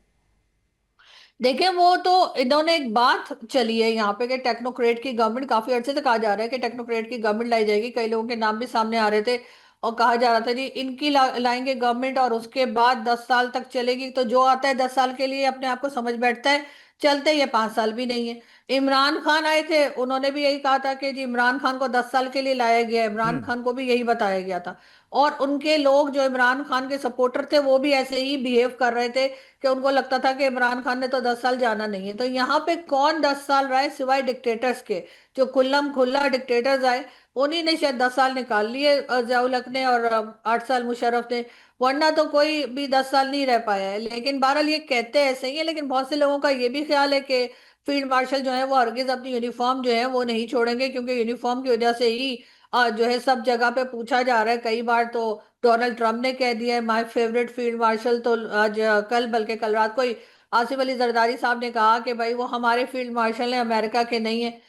देखिए वो तो इन्होंने एक बात चली है यहाँ पे कि टेक्नोक्रेट की गवर्नमेंट, काफी अर्से से कहा जा रहा है कि टेक्नोक्रेट की गवर्नमेंट लाई जाएगी। कई लोगों के नाम भी सामने आ रहे थे और कहा जा रहा था जी इनकी लाएंगे गवर्नमेंट और उसके बाद 10 साल तक चलेगी। तो जो आता है 10 साल के लिए अपने आप को समझ बैठता है, चलते ये 5 साल भी नहीं है। इमरान खान आए थे, उन्होंने भी यही कहा था कि जी इमरान खान को 10 साल के लिए लाया गया है। इमरान हम्म। खान को भी यही बताया गया था और उनके लोग जो इमरान खान के सपोर्टर थे वो भी ऐसे ही बिहेव कर रहे थे कि उनको लगता था कि इमरान खान ने तो 10 साल जाना नहीं है। तो यहाँ पे कौन 10 साल रहा है सिवाय डिक्टेटर्स के? जो खुल्लम खुल्ला डिक्टेटर्स आए उन्हीं ने शायद 10 साल निकाल लिए, जियाउल हक ने और 8 साल मुशर्रफ ने, वरना तो कोई भी 10 साल नहीं रह पाया है। लेकिन बहरहाल ये कहते ऐसे ही है, लेकिन बहुत से लोगों का ये भी ख्याल है कि फील्ड मार्शल जो है वो हरगिज अपनी यूनिफॉर्म जो है वो नहीं छोड़ेंगे, क्योंकि यूनिफॉर्म की वजह से ही जो है सब जगह पे पूछा जा रहा है। कई बार तो डोनाल्ड ट्रंप ने कह दिया है माय फेवरेट फील्ड मार्शल। तो आज कल, बल्कि कल रात को ही आसिफ अली जरदारी साहब ने कहा कि भाई वो हमारे फील्ड मार्शल हैं, अमेरिका के नहीं है।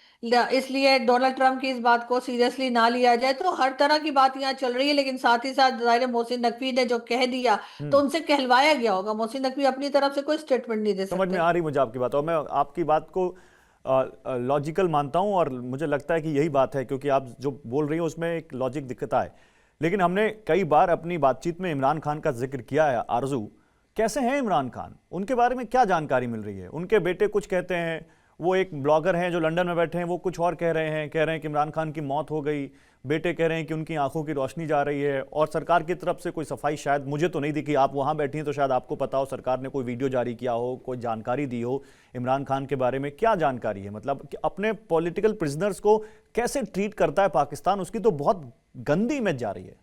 इसलिए डोनाल्ड ट्रंप की इस बात को सीरियसली ना लिया जाए। तो हर तरह की बात यहाँ चल रही है, लेकिन साथ ही साथ जाहिर है मोहसिन नकवी ने जो कह दिया तो हम्म। उनसे कहलवाया गया होगा। मोहसिन नकवी अपनी तरफ से कोई स्टेटमेंट नहीं दे समझ में सकते। आ रही मुझे आपकी बात, और मैं आपकी बात को लॉजिकल मानता हूं, और मुझे लगता है कि यही बात है, क्योंकि आप जो बोल रही हो उसमें एक लॉजिक दिखता है। लेकिन हमने कई बार अपनी बातचीत में इमरान खान का जिक्र किया है। आरजू, कैसे हैं इमरान खान? उनके बारे में क्या जानकारी मिल रही है? उनके बेटे कुछ कहते हैं, वो एक ब्लॉगर हैं जो लंदन में बैठे हैं, वो कुछ और कह रहे हैं कि इमरान खान की मौत हो गई। बेटे कह रहे हैं कि उनकी आंखों की रोशनी जा रही है, और सरकार की तरफ से कोई सफाई शायद मुझे तो नहीं दिखी। आप वहां बैठी हैं तो शायद आपको पता हो, सरकार ने कोई वीडियो जारी किया हो, कोई जानकारी दी हो इमरान खान के बारे में। क्या जानकारी है? मतलब कि अपने पॉलिटिकल प्रिजनर्स को कैसे ट्रीट करता है पाकिस्तान, उसकी तो बहुत गंदी इमेज जा रही है।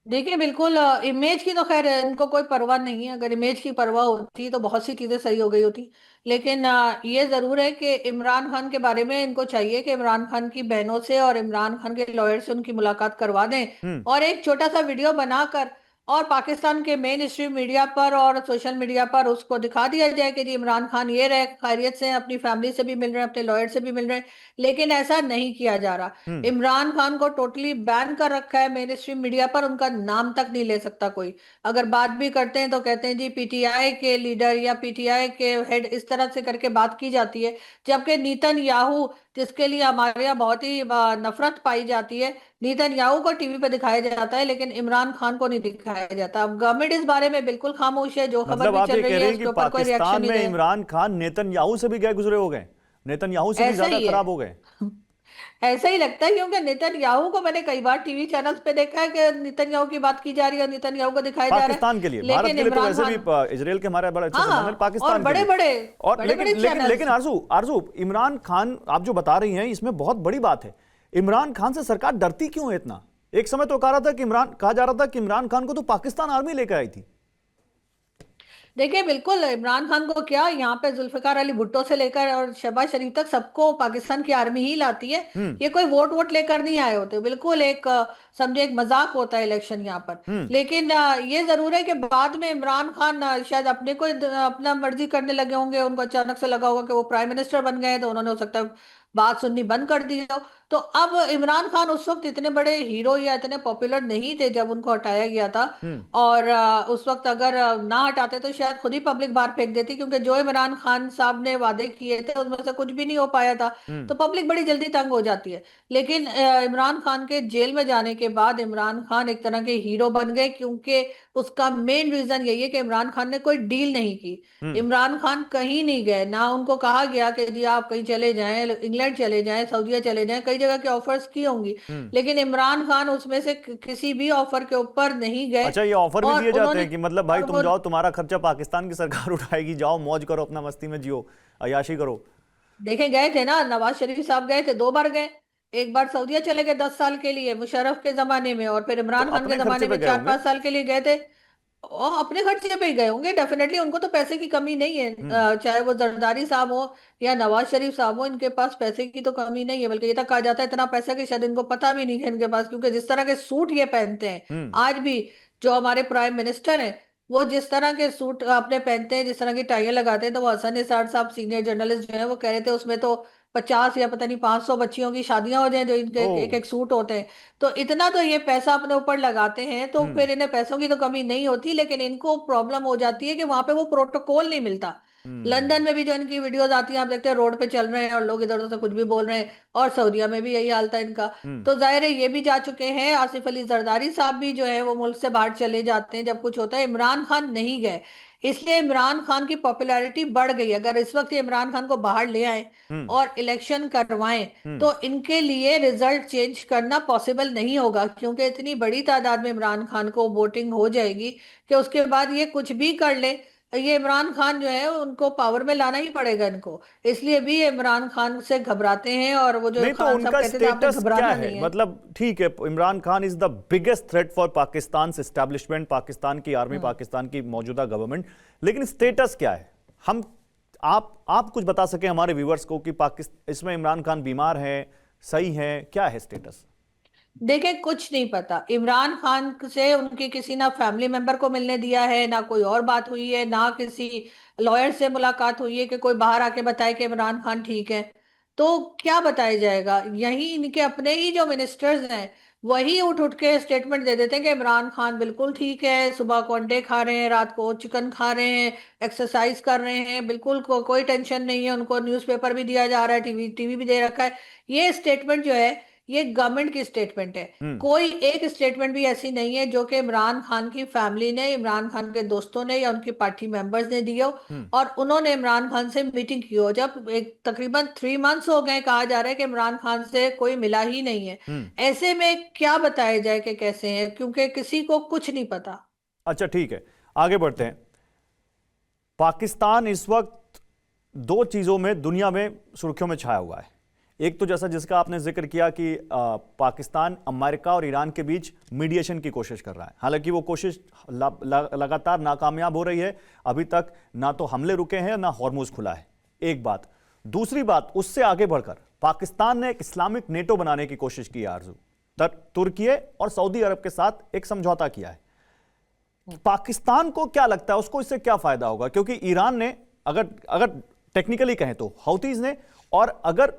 देखिए बिल्कुल, इमेज की तो खैर इनको कोई परवाह नहीं है। अगर इमेज की परवाह होती तो बहुत सी चीजें सही हो गई होती। लेकिन ये जरूर है कि इमरान खान के बारे में इनको चाहिए कि इमरान खान की बहनों से और इमरान खान के लॉयर से उनकी मुलाकात करवा दें हम्म। और एक छोटा सा वीडियो बनाकर और पाकिस्तान के मेन स्ट्रीम मीडिया पर और सोशल मीडिया पर उसको दिखा दिया जाए कि जी इमरान खान ये रहे, खैरियत से हैं, अपनी फैमिली से भी मिल रहे हैं, अपने लॉयर से भी मिल रहे हैं। लेकिन ऐसा नहीं किया जा रहा। हम्म। इमरान खान को टोटली बैन कर रखा है मेन स्ट्रीम मीडिया पर, उनका नाम तक नहीं ले सकता कोई। अगर बात भी करते हैं तो कहते हैं जी पीटीआई के लीडर या पीटीआई के हेड, इस तरह से करके बात की जाती है। जबकि नीतन याहू, जिसके लिए हमारे यहाँ बहुत ही नफरत पाई जाती है, नीतन याहू को टीवी पे दिखाया जाता है लेकिन इमरान खान को नहीं दिखाया जाता। अब गवर्नमेंट इस बारे में बिल्कुल खामोश है, जो खबर मतलब भी आप ये चल कह रही रहे है हैं कि उसके ऊपर कोई रिएक्शन पाकिस्तान नहीं में दे रहे। इमरान खान नेतन्याहू से भी गए गुजरे हो गए, नेतन्याहू से भी ऐसा ज्यादा ही है। खराब हो गए। ऐसा ही लगता है, क्योंकि नेतन्याहू को मैंने कई बार टीवी चैनल्स पे देखा है कि नेतन्याहू की बात की जा रही है, नेतन्याहू को दिखाया जा रहा है। पाकिस्तान के लिए, भारत लेकिन के लिए तो इमरान वैसे भी खान, इजराइल के हमारे बड़े अच्छे संबंध हैं, हाँ, और पाकिस्तान के बड़े लिए। बड़े और बड़े लेकिन बड़े लेकिन चैनल्स। लेकिन आरजू आरजू इमरान खान आप जो बता रही हैं इसमें बहुत बड़ी बात है। इमरान खान से सरकार डरती क्यों है इतना? एक समय तो कहा जा रहा था कि इमरान खान को तो पाकिस्तान आर्मी लेकर आई थी। देखिए बिल्कुल, इमरान खान को क्या, यहाँ पे जुल्फिकार अली भुट्टो से लेकर और शहबाज शरीफ तक सबको पाकिस्तान की आर्मी ही लाती है। हम्म। ये कोई वोट वोट लेकर नहीं आए होते। बिल्कुल एक समझे एक मजाक होता है इलेक्शन यहाँ पर। हम्म। लेकिन ये जरूर है कि बाद में इमरान खान शायद अपने को अपना मर्जी करने लगे होंगे। उनको अचानक से लगा होगा कि वो प्राइम मिनिस्टर बन गए, तो उन्होंने हो सकता है बात सुननी बंद कर दी हो। तो अब इमरान खान उस वक्त इतने बड़े हीरो या इतने पॉपुलर नहीं थे जब उनको हटाया गया था। हम्म। और उस वक्त अगर ना हटाते तो शायद खुद ही पब्लिक बाहर फेंक देती, क्योंकि जो इमरान खान साहब ने वादे किए थे उसमें से कुछ भी नहीं हो पाया था। हम्म। तो पब्लिक बड़ी जल्दी तंग हो जाती है। लेकिन इमरान खान के जेल में जाने के बाद इमरान खान एक तरह के हीरो बन गए, क्योंकि उसका मेन रीजन यही है कि इमरान खान ने कोई डील नहीं की। हम्म। इमरान खान कहीं नहीं गए, ना उनको कहा गया कि जी आप कहीं चले जाएं। इंग्लैंड इंग्लैंड चले जाएं, सऊदीया चले जाएं, कई जगह के ऑफर्स की होंगी, लेकिन इमरान खान उसमें से किसी भी ऑफर के ऊपर नहीं गए। अच्छा, ये ऑफर भी और दिए जाते उन्होंने हैं कि मतलब भाई और तुम वो जाओ, तुम्हारा खर्चा पाकिस्तान की सरकार उठाएगी, जाओ मौज करो, अपना मस्ती में जियो, अय्याशी करो। देखे गए थे ना, नवाज शरीफ साहब गए थे, 2 बार गए। एक बार सऊदीया चले गए 10 साल के लिए मुशर्रफ के जमाने में, और फिर तो इमरान खान के अपने खर्चे जमाने पे में गए चार होंगे। पांच साल के लिए गए थे। और अपने खर्चे पे ही गए होंगे डेफिनेटली, उनको तो पैसे की कमी नहीं है। हम्म। चाहे वो जरदारी साहब हो या नवाज शरीफ साहब हो, इनके पास पैसे की तो कमी नहीं है, बल्कि ये तक कहा जाता है इतना पैसा कि शायद इनको पता भी नहीं है इनके पास, क्योंकि जिस तरह के सूट ये पहनते हैं हम्म। आज भी, जो हमारे प्राइम मिनिस्टर हैं, वो जिस तरह के सूट अपने पहनते हैं, जिस तरह की टाइयां लगाते हैं, तो वो हसन निसार साहब सीनियर जर्नलिस्ट जो है वो कह रहे थे उसमें तो 50 या पता नहीं 500 बच्चियों की शादियां हो जाएं जो इनके ओ। एक एक सूट होते हैं। तो इतना तो ये पैसा अपने ऊपर लगाते हैं, तो हम्म। फिर इन्हें पैसों की तो कमी नहीं होती, लेकिन इनको प्रॉब्लम हो जाती है कि वहां पे वो प्रोटोकॉल नहीं मिलता। हम्म। लंदन में भी जो इनकी वीडियोस आती हैं, आप देखते हैं रोड पे चल रहे हैं और लोग इधर उधर से कुछ भी बोल रहे हैं, और सऊदीया में भी यही हाल था इनका। हम्म। तो जाहिर है ये भी जा चुके हैं, आसिफ अली जरदारी साहब भी जो है वो मुल्क से बाहर चले जाते हैं जब कुछ होता है, इमरान खान नहीं गए। इसलिए इमरान खान की पॉपुलैरिटी बढ़ गई। अगर इस वक्त ये इमरान खान को बाहर ले आए हम्म। और इलेक्शन करवाएं, हम्म। तो इनके लिए रिजल्ट चेंज करना पॉसिबल नहीं होगा, क्योंकि इतनी बड़ी तादाद में इमरान खान को वोटिंग हो जाएगी कि उसके बाद ये कुछ भी कर ले, ये इमरान खान जो है उनको पावर में लाना ही पड़ेगा इनको। इसलिए भी ये इमरान खान से घबराते हैं, और वो जो नहीं तो खान साहब उनका कहते थे आपने स्टेटस क्या घबराना है? नहीं है। मतलब ठीक है, Imran Khan is the biggest threat for Pakistan establishment, Pakistan की आर्मी, पाकिस्तान की मौजूदा गवर्नमेंट, लेकिन स्टेटस क्या है? हम आप कुछ बता सके हमारे व्यूअर्स को कि पाकिस्तान इसमें इमरान खान बीमार है, सही है, क्या है स्टेटस? देखे कुछ नहीं पता, इमरान खान से उनकी किसी ना फैमिली मेंबर को मिलने दिया है, ना कोई और बात हुई है, ना किसी लॉयर से मुलाकात हुई है कि कोई बाहर आके बताए कि इमरान खान ठीक है। तो क्या बताया जाएगा? यही इनके अपने ही जो मिनिस्टर्स हैं वही उठ उठ के स्टेटमेंट दे देते हैं कि इमरान खान बिल्कुल ठीक है, सुबह को अंडे खा रहे हैं, रात को चिकन खा रहे हैं, एक्सरसाइज कर रहे हैं, बिल्कुल कोई टेंशन नहीं है उनको, न्यूज़पेपर भी दिया जा रहा है, टीवी टीवी भी दे रखा है। ये स्टेटमेंट जो है ये गवर्नमेंट की स्टेटमेंट है। हम्म। कोई एक स्टेटमेंट भी ऐसी नहीं है जो कि इमरान खान की फैमिली ने, इमरान खान के दोस्तों ने या उनकी पार्टी मेंबर्स ने दी हो हम्म। और उन्होंने इमरान खान से मीटिंग की हो। जब एक तकरीबन 3 मंथ्स हो गए, कहा जा रहा है कि इमरान खान से कोई मिला ही नहीं है। हम्म। ऐसे में क्या बताया जाए कि कैसे है, क्योंकि किसी को कुछ नहीं पता। अच्छा ठीक है, आगे बढ़ते हैं। पाकिस्तान इस वक्त दो चीजों में दुनिया में सुर्खियों में छाया हुआ है। एक तो जैसा जिसका आपने जिक्र किया कि पाकिस्तान अमेरिका और ईरान के बीच मीडिएशन की कोशिश कर रहा है, हालांकि वो कोशिश लगातार नाकामयाब हो रही है। अभी तक ना तो हमले रुके हैं ना हॉर्मुज खुला है, एक बात। दूसरी बात, उससे आगे बढ़कर पाकिस्तान ने एक इस्लामिक नेटो बनाने की कोशिश की है आरजू, तुर्की और सऊदी अरब के साथ एक समझौता किया है। पाकिस्तान को क्या लगता है, उसको इससे क्या फायदा होगा? क्योंकि ईरान ने, अगर अगर टेक्निकली कहें तो हौतीज ने, और अगर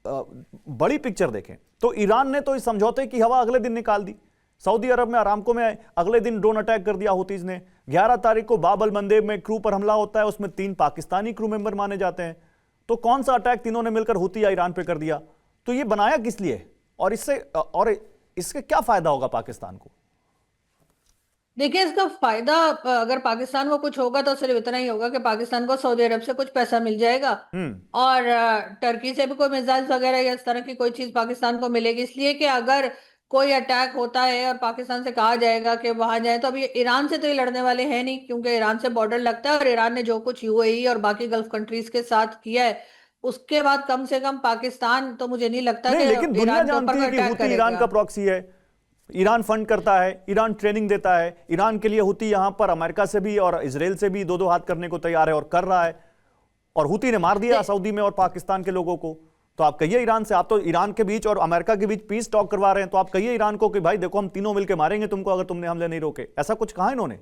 बड़ी पिक्चर देखें तो ईरान ने तो इस समझौते की हवा अगले दिन निकाल दी। सऊदी अरब में अरामको में अगले दिन ड्रोन अटैक कर दिया हौतीज ने। 11 तारीख को बाब अल मंदेब में क्रू पर हमला होता है, उसमें 3 पाकिस्तानी क्रू मेंबर माने जाते हैं। तो कौन सा अटैक तीनों ने मिलकर हौती या ईरान पे कर दिया? तो ये बनाया किस लिए, और इससे क्या फायदा होगा पाकिस्तान को? देखिए, इसका फायदा अगर पाकिस्तान को कुछ होगा तो सिर्फ इतना ही होगा कि पाकिस्तान को सऊदी अरब से कुछ पैसा मिल जाएगा, हम्म। और टर्की से भी कोई मिसाइल वगैरह या इस तरह की कोई चीज पाकिस्तान को मिलेगी। इसलिए कि अगर कोई अटैक होता है और पाकिस्तान से कहा जाएगा कि वहां जाए, तो अभी ईरान से तो ये लड़ने वाले हैं नहीं, क्योंकि ईरान से बॉर्डर लगता है, और ईरान ने जो कुछ यूएई और बाकी गल्फ कंट्रीज के साथ किया है, उसके बाद कम से कम पाकिस्तान तो मुझे नहीं लगता नहीं, लेकिन कि दुनिया ईरान के ऊपर जानती कोई है कि अटैक हूती ईरान करेगा। का प्रॉक्सी है। ईरान फंड करता है, ईरान ट्रेनिंग देता है, ईरान के लिए हूती यहां पर अमेरिका से भी और इजराइल से भी दो दो हाथ करने को तैयार है और कर रहा है। और हूती ने मार दिया सऊदी में और पाकिस्तान के लोगों को। तो आप कहिए ईरान से, आप तो ईरान के बीच और अमेरिका के बीच पीस टॉक करवा रहे हैं, तो आप कहिए ईरान को कि भाई देखो हम तीनों मिलकर मारेंगे तुमको अगर तुमने हमले नहीं रोके। ऐसा कुछ कहा इन्होंने?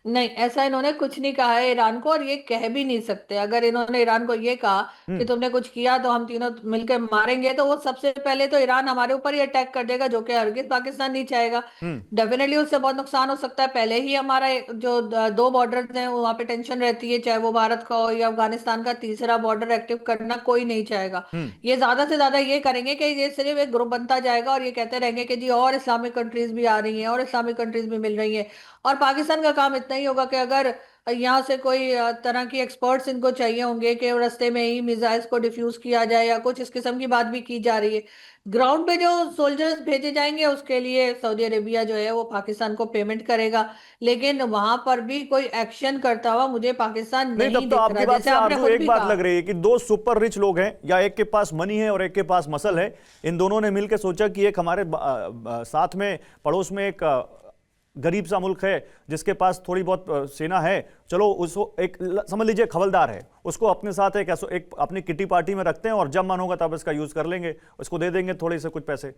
नहीं, ऐसा इन्होंने कुछ नहीं कहा है ईरान को, और ये कह भी नहीं सकते। अगर इन्होंने ईरान को ये कहा कि हम्म। तुमने कुछ किया तो हम तीनों मिलकर मारेंगे, तो वो सबसे पहले तो ईरान हमारे ऊपर ही अटैक कर देगा, जो कि हरगिज पाकिस्तान नहीं चाहेगा। हम्म। डेफिनेटली उससे बहुत नुकसान हो सकता है। पहले ही हमारा जो 2 बॉर्डर हैं वहां पे टेंशन रहती है, चाहे वो भारत का हो या अफगानिस्तान का। तीसरा बॉर्डर एक्टिव करना कोई नहीं चाहेगा। हम्म। ये ज्यादा से ज्यादा ये करेंगे कि ये सिर्फ एक ग्रुप बनता जाएगा और ये कहते रहेंगे कि जी और इस्लामिक कंट्रीज भी आ रही हैं और इस्लामिक कंट्रीज भी मिल रही हैं। और पाकिस्तान का काम इतना ही होगा कि अगर यहाँ से कोई तरह की एक्सपर्ट्स इनको चाहिए होंगे कि रास्ते में ही मिसाइल्स को डिफ्यूज किया जाए या कुछ इस किस्म की बात भी की जा रही है। ग्राउंड पे जो सोल्जर्स भेजे जाएंगे उसके लिए सऊदी अरेबिया जो है वो पाकिस्तान को पेमेंट करेगा, लेकिन वहां पर भी कोई एक्शन करता हुआ मुझे पाकिस्तान नहीं, नहीं तब तो दिख आपकी रहा, बात जैसे से आपने आरजू खुद एक भी बात कहा। लग रही है कि दो सुपर रिच लोग हैं, या एक के पास मनी है और एक के पास मसल है। इन दोनों ने मिलकर सोचा कि एक हमारे साथ में पड़ोस में एक गरीब सा मुल्क है जिसके पास थोड़ी बहुत सेना है, चलो उसको एक समझ लीजिए खबलदार है, उसको अपने साथ एक अपनी किटी पार्टी में रखते हैं और जब मन होगा तब इसका यूज कर लेंगे, उसको दे देंगे थोड़े से कुछ पैसे।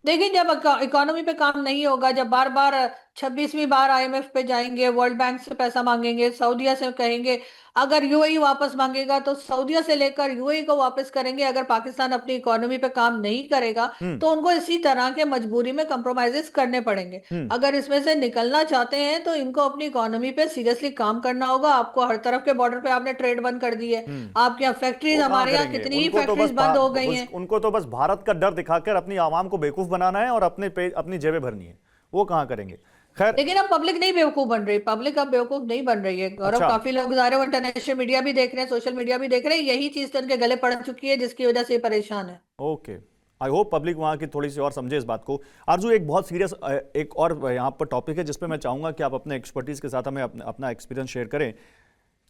देखिए, जब इकोनॉमी पे काम नहीं होगा, जब बार बार 26वीं बार आईएमएफ पे जाएंगे, वर्ल्ड बैंक से पैसा मांगेंगे, सऊदीया से कहेंगे, अगर यूएई वापस मांगेगा तो सऊदीया से लेकर यूएई को वापस करेंगे। अगर पाकिस्तान अपनी इकोनॉमी पे काम नहीं करेगा हम्म। तो उनको इसी तरह के मजबूरी में कंप्रोमाइजेस करने पड़ेंगे। हम्म। अगर इसमें से निकलना चाहते हैं तो इनको अपनी इकोनॉमी पे सीरियसली काम करना होगा। आपको हर तरफ के बॉर्डर पे आपने ट्रेड बंद कर दी है, हम्म। आपके यहाँ फैक्ट्रीज, वो कहाँ हमारे यहाँ करेंगे? कितनी ही फैक्ट्रीज बंद हो गई हैं। उनको तो बस भारत का डर दिखाकर अपनी आवाम को बेवकूफ बनाना है और अपनी जेबें भरनी है। वो कहाँ करेंगे? खैर। लेकिन अब पब्लिक नहीं बेवकूफ बन रही, पब्लिक अब बेवकूफ नहीं बन रही है गौरव। अच्छा। काफी लोग जा रहे हैं, इंटरनेशनल मीडिया भी देख रहे हैं, सोशल मीडिया भी देख रहे हैं, यही चीज तो उनके गले पड़ चुकी है जिसकी वजह से ये परेशान है। ओके, आई होप पब्लिक वहां की थोड़ी सी और समझे इस बात को। आरजू, एक बहुत सीरियस एक और यहाँ पर टॉपिक है जिसपे मैं चाहूंगा कि आप अपने एक्सपर्टीज के साथ हमें अपना एक्सपीरियंस शेयर करें।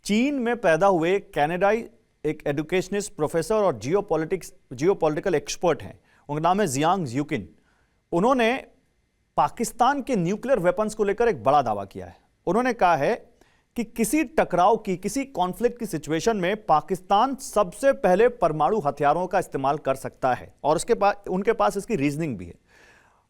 चीन में पैदा हुए कनाडाई एक एजुकेशनिस्ट, प्रोफेसर और जियोपॉलिटिकल एक्सपर्ट हैं, उनका नाम है जियांग ज़्यूकिन। उन्होंने पाकिस्तान के न्यूक्लियर वेपन्स को लेकर एक बड़ा दावा किया है। उन्होंने कहा है कि किसी टकराव की, किसी कॉन्फ्लिक्ट की सिचुएशन में पाकिस्तान सबसे पहले परमाणु हथियारों का इस्तेमाल कर सकता है और उनके पास इसकी रीजनिंग भी है।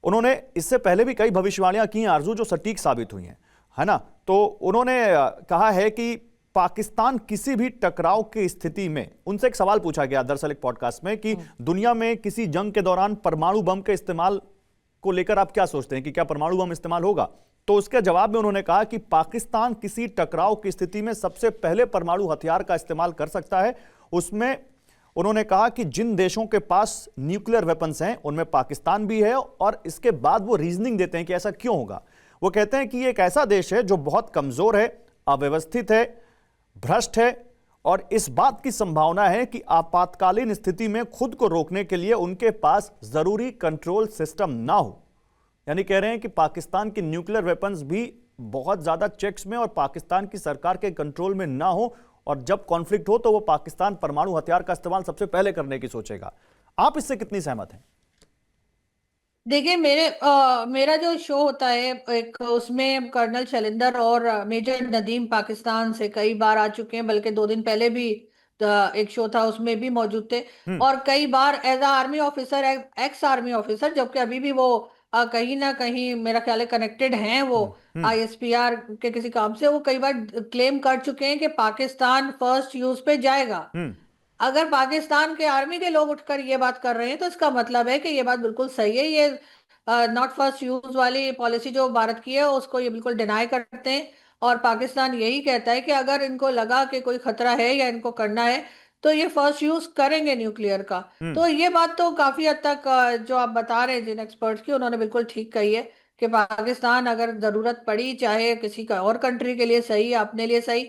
उन्होंने इससे पहले भी कई भविष्यवाणियां की हैं आरजू, जो सटीक साबित हुई हैं, है ना। तो उन्होंने कहा है कि पाकिस्तान किसी भी टकराव की स्थिति में, उनसे एक सवाल पूछा गया दरअसल एक पॉडकास्ट में कि दुनिया में किसी जंग के दौरान परमाणु बम के इस्तेमाल को लेकर आप क्या सोचते हैं कि क्या परमाणु बम इस्तेमाल होगा? तो उसके जवाब में उन्होंने कहा कि पाकिस्तान किसी टकराव की स्थिति में सबसे पहले परमाणु हथियार का इस्तेमाल कर सकता है। उसमें उन्होंने कहा कि जिन देशों के पास न्यूक्लियर वेपन्स हैं उनमें पाकिस्तान भी है, और इसके बाद वो रीजनिंग देते हैं कि ऐसा क्यों होगा। वो कहते हैं कि ये एक ऐसा देश है जो बहुत कमजोर है, अव्यवस्थित है, भ्रष्ट है, और इस बात की संभावना है कि आपातकालीन स्थिति में खुद को रोकने के लिए उनके पास जरूरी कंट्रोल सिस्टम ना हो। यानी कह रहे हैं कि पाकिस्तान के न्यूक्लियर वेपन्स भी बहुत ज्यादा चेक्स में और पाकिस्तान की सरकार के कंट्रोल में ना हो, और जब कॉन्फ्लिक्ट हो तो वो पाकिस्तान परमाणु हथियार का इस्तेमाल सबसे पहले करने की सोचेगा। आप इससे कितनी सहमत हैं? देखिए, मेरा जो शो होता है एक, उसमें कर्नल शैलेंदर और मेजर नदीम पाकिस्तान से कई बार आ चुके हैं, बल्कि 2 दिन पहले भी एक शो था उसमें भी मौजूद थे। और कई बार as army officer, ex army officer, जबकि अभी भी वो कहीं ना कहीं मेरा ख्याल है कनेक्टेड हैं वो आईएसपीआर के किसी काम से, वो कई बार क्लेम कर चुके हैं कि पाकिस्तान फर्स्ट यूज पे जाएगा। अगर पाकिस्तान के आर्मी के लोग उठकर ये बात कर रहे हैं तो इसका मतलब है कि ये बात बिल्कुल सही है। ये नॉट फर्स्ट यूज वाली पॉलिसी जो भारत की है उसको ये बिल्कुल डिनाई करते हैं, और पाकिस्तान यही कहता है कि अगर इनको लगा कि कोई खतरा है या इनको करना है तो ये फर्स्ट यूज करेंगे न्यूक्लियर का। तो ये बात तो काफी हद तक जो आप बता रहे हैं जिन एक्सपर्ट्स की, उन्होंने बिल्कुल ठीक कही है कि पाकिस्तान अगर जरूरत पड़ी, चाहे किसी का और कंट्री के लिए सही या अपने लिए सही,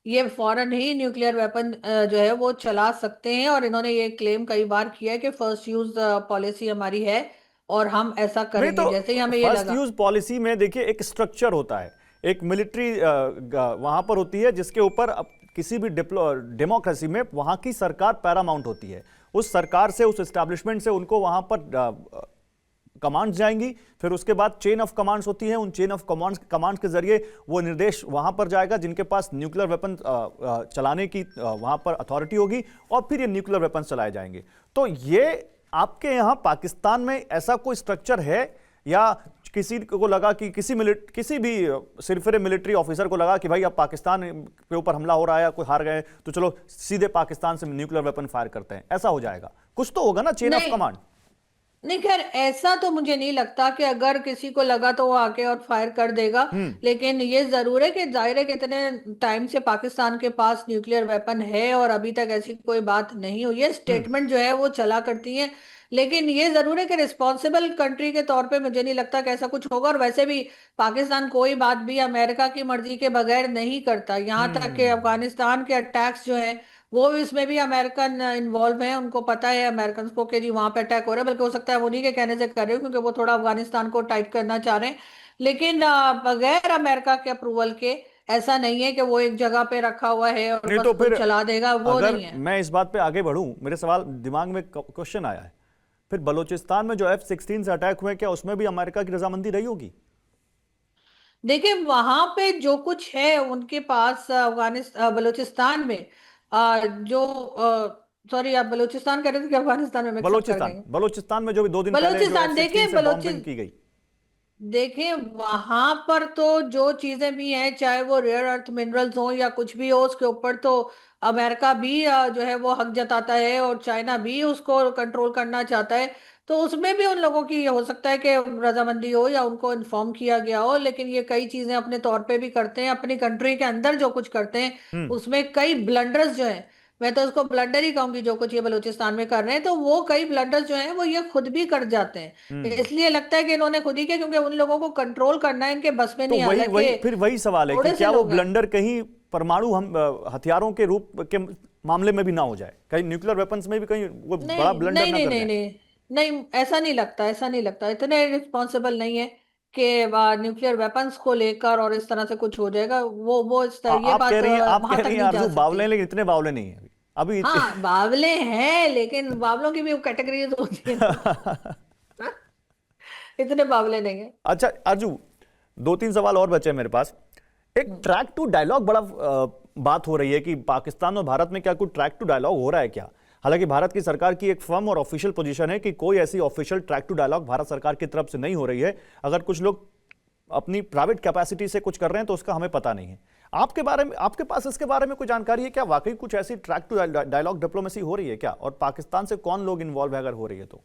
ये फौरन ही न्यूक्लियर वेपन जो है वो चला सकते हैं। और इन्होंने ये क्लेम कई बार किया है कि फर्स्ट यूज पॉलिसी हमारी है और हम ऐसा नहीं, करेंगे जैसे ही हमें तो ये फर्स्ट लगा। यूज पॉलिसी में देखिए एक स्ट्रक्चर होता है, एक मिलिट्री वहां पर होती है जिसके ऊपर किसी भी डेमोक्रेसी में वहां की सरकार पैरामाउंट होती है। उस सरकार से, उस एस्टैब्लिशमेंट से उनको वहां पर कमांड्स जाएंगी, फिर उसके बाद चेन ऑफ कमांड्स होती है, उन चेन ऑफ कमांड्स के जरिए वो निर्देश वहां पर जाएगा जिनके पास न्यूक्लियर वेपन चलाने की वहां पर अथॉरिटी होगी, और फिर ये न्यूक्लियर वेपन चलाए जाएंगे। तो ये आपके यहाँ पाकिस्तान में ऐसा कोई स्ट्रक्चर है, या किसी को लगा कि किसी भी सिरफिरे मिलिट्री ऑफिसर को लगा कि भाई अब पाकिस्तान के ऊपर हमला हो रहा है, कोई हार गए तो चलो सीधे पाकिस्तान से न्यूक्लियर वेपन फायर करते हैं, ऐसा हो जाएगा? कुछ तो होगा ना चेन ऑफ कमांड। नहीं, खैर ऐसा तो मुझे नहीं लगता कि अगर किसी को लगा तो वो आके और फायर कर देगा। हम्म। लेकिन ये जरूर है कि जाहिर है कि इतने टाइम से पाकिस्तान के पास न्यूक्लियर वेपन है और अभी तक ऐसी कोई बात नहीं हुई है। हम्म। स्टेटमेंट जो है वो चला करती है। लेकिन ये जरूर है कि रिस्पॉन्सिबल कंट्री के तौर पे मुझे नहीं लगता कि ऐसा कुछ होगा। और वैसे भी पाकिस्तान कोई बात भी अमेरिका की मर्जी के बगैर नहीं करता। यहाँ तक कि हम्म। अफगानिस्तान के अटैक्स जो है वो इसमें भी अमेरिकन इन्वॉल्व है। उनको पता है अमेरिकन को कि जी वहां पे अटैक हो रहा है, बल्कि हो सकता है वो उन्हीं के कहने से कर रहे हो क्योंकि वो थोड़ा अफगानिस्तान को टाइट करना चाह रहे हैं। लेकिन बगैर अमेरिका के अप्रूवल के ऐसा नहीं है कि वो एक जगह पे रखा हुआ है और नहीं बस तो खुद फिर चला देगा, वो अगर नहीं है। मैं इस बात पे आगे बढ़ूं, मेरे सवाल दिमाग में क्वेश्चन आया है, फिर बलूचिस्तान में जो F-16 से अटैक हुए, क्या उसमें भी अमेरिका की रजामंदी रही होगी? देखिए वहां पे जो कुछ है उनके पास अफगानिस्तान बलूचिस्तान में जो सॉरी आप बलूचिस्तान कह रहे थे कि अफगानिस्तान में मिक्सअप कर बलोचिस्तान गए। बलोचिस्तान में जो भी 2 दिन पहले जो बलूचिस्तान F-16 देखिए से बॉम्बिंग की गई। देखिए वहां पर तो जो चीजें भी हैं, चाहे वो रेयर अर्थ मिनरल्स हो या कुछ भी हो, उसके ऊपर तो अमेरिका भी जो है वो हक जताता है और चाइना भी उसको कंट्रोल करना चाहता है। तो उसमें भी उन लोगों की हो सकता है कि रजामंदी हो या उनको इन्फॉर्म किया गया हो। लेकिन ये कई चीजें अपने तौर पे भी करते हैं, अपनी कंट्री के अंदर जो कुछ करते हैं हम्म। उसमें कई ब्लंडर्स जो हैं, मैं तो उसको ब्लंडर ही कहूंगी जो कुछ ये बलूचिस्तान में कर रहे हैं। तो वो कई ब्लंडर्स जो हैं वो ये खुद भी कर जाते हैं। हम्म। इसलिए लगता है कि इन्होंने खुद ही किया क्योंकि उन लोगों को कंट्रोल करना है इनके बस में तो नहीं। वही हालांकि वही फिर वही सवाल है कि थोड़े से क्या वो लोग हैं। ब्लंडर कहीं परमाणु हम हथियारों के रूप के मामले में भी ना हो जाए, कहीं न्यूक्लियर वेपन्स में भी कहीं वो बड़ा नहीं ब्लंडर नहीं ना नहीं कर नहीं जाए? नहीं नहीं, ऐसा नहीं लगता, ऐसा नहीं लगता, इतने रिस्पॉन्सिबल नहीं है कि न्यूक्लियर वेपन्स को लेकर और इस तरह से कुछ हो जाएगा। वो इस तरह ये आप कह बात रही हैं, आप वहां कह तक रही हैं नहीं जा आरजू बावले सकती। हैं, लेकिन इतने बावले नहीं है अभी। अभी हाँ बावले हैं, लेकिन बावलों की भी कैटेगरीज होती है ना। इतने बावले नहीं है। अच्छा अर्जू, 2-3 सवाल और बचे हैं मेरे पास। एक हम्म। ट्रैक टू डायलॉग बड़ा बात हो रही है कि पाकिस्तान और भारत में क्या कोई ट्रैक टू डायलॉग हो रहा है क्या? हालांकि भारत की सरकार की एक फर्म और ऑफिशियल पोजीशन है कि कोई ऐसी official track two dialogue Bharat सरकार की तरफ से नहीं हो रही है। अगर कुछ लोग अपनी प्राइवेट कैपेसिटी से कुछ कर रहे हैं तो उसका हमें पता नहीं है। आपके बारे में, आपके पास इसके बारे में कोई जानकारी है क्या? वाकई कुछ ऐसी ट्रैक टू डायलॉग डिप्लोमेसी हो रही है क्या? और पाकिस्तान से कौन लोग इन्वॉल्व है अगर हो रही है तो?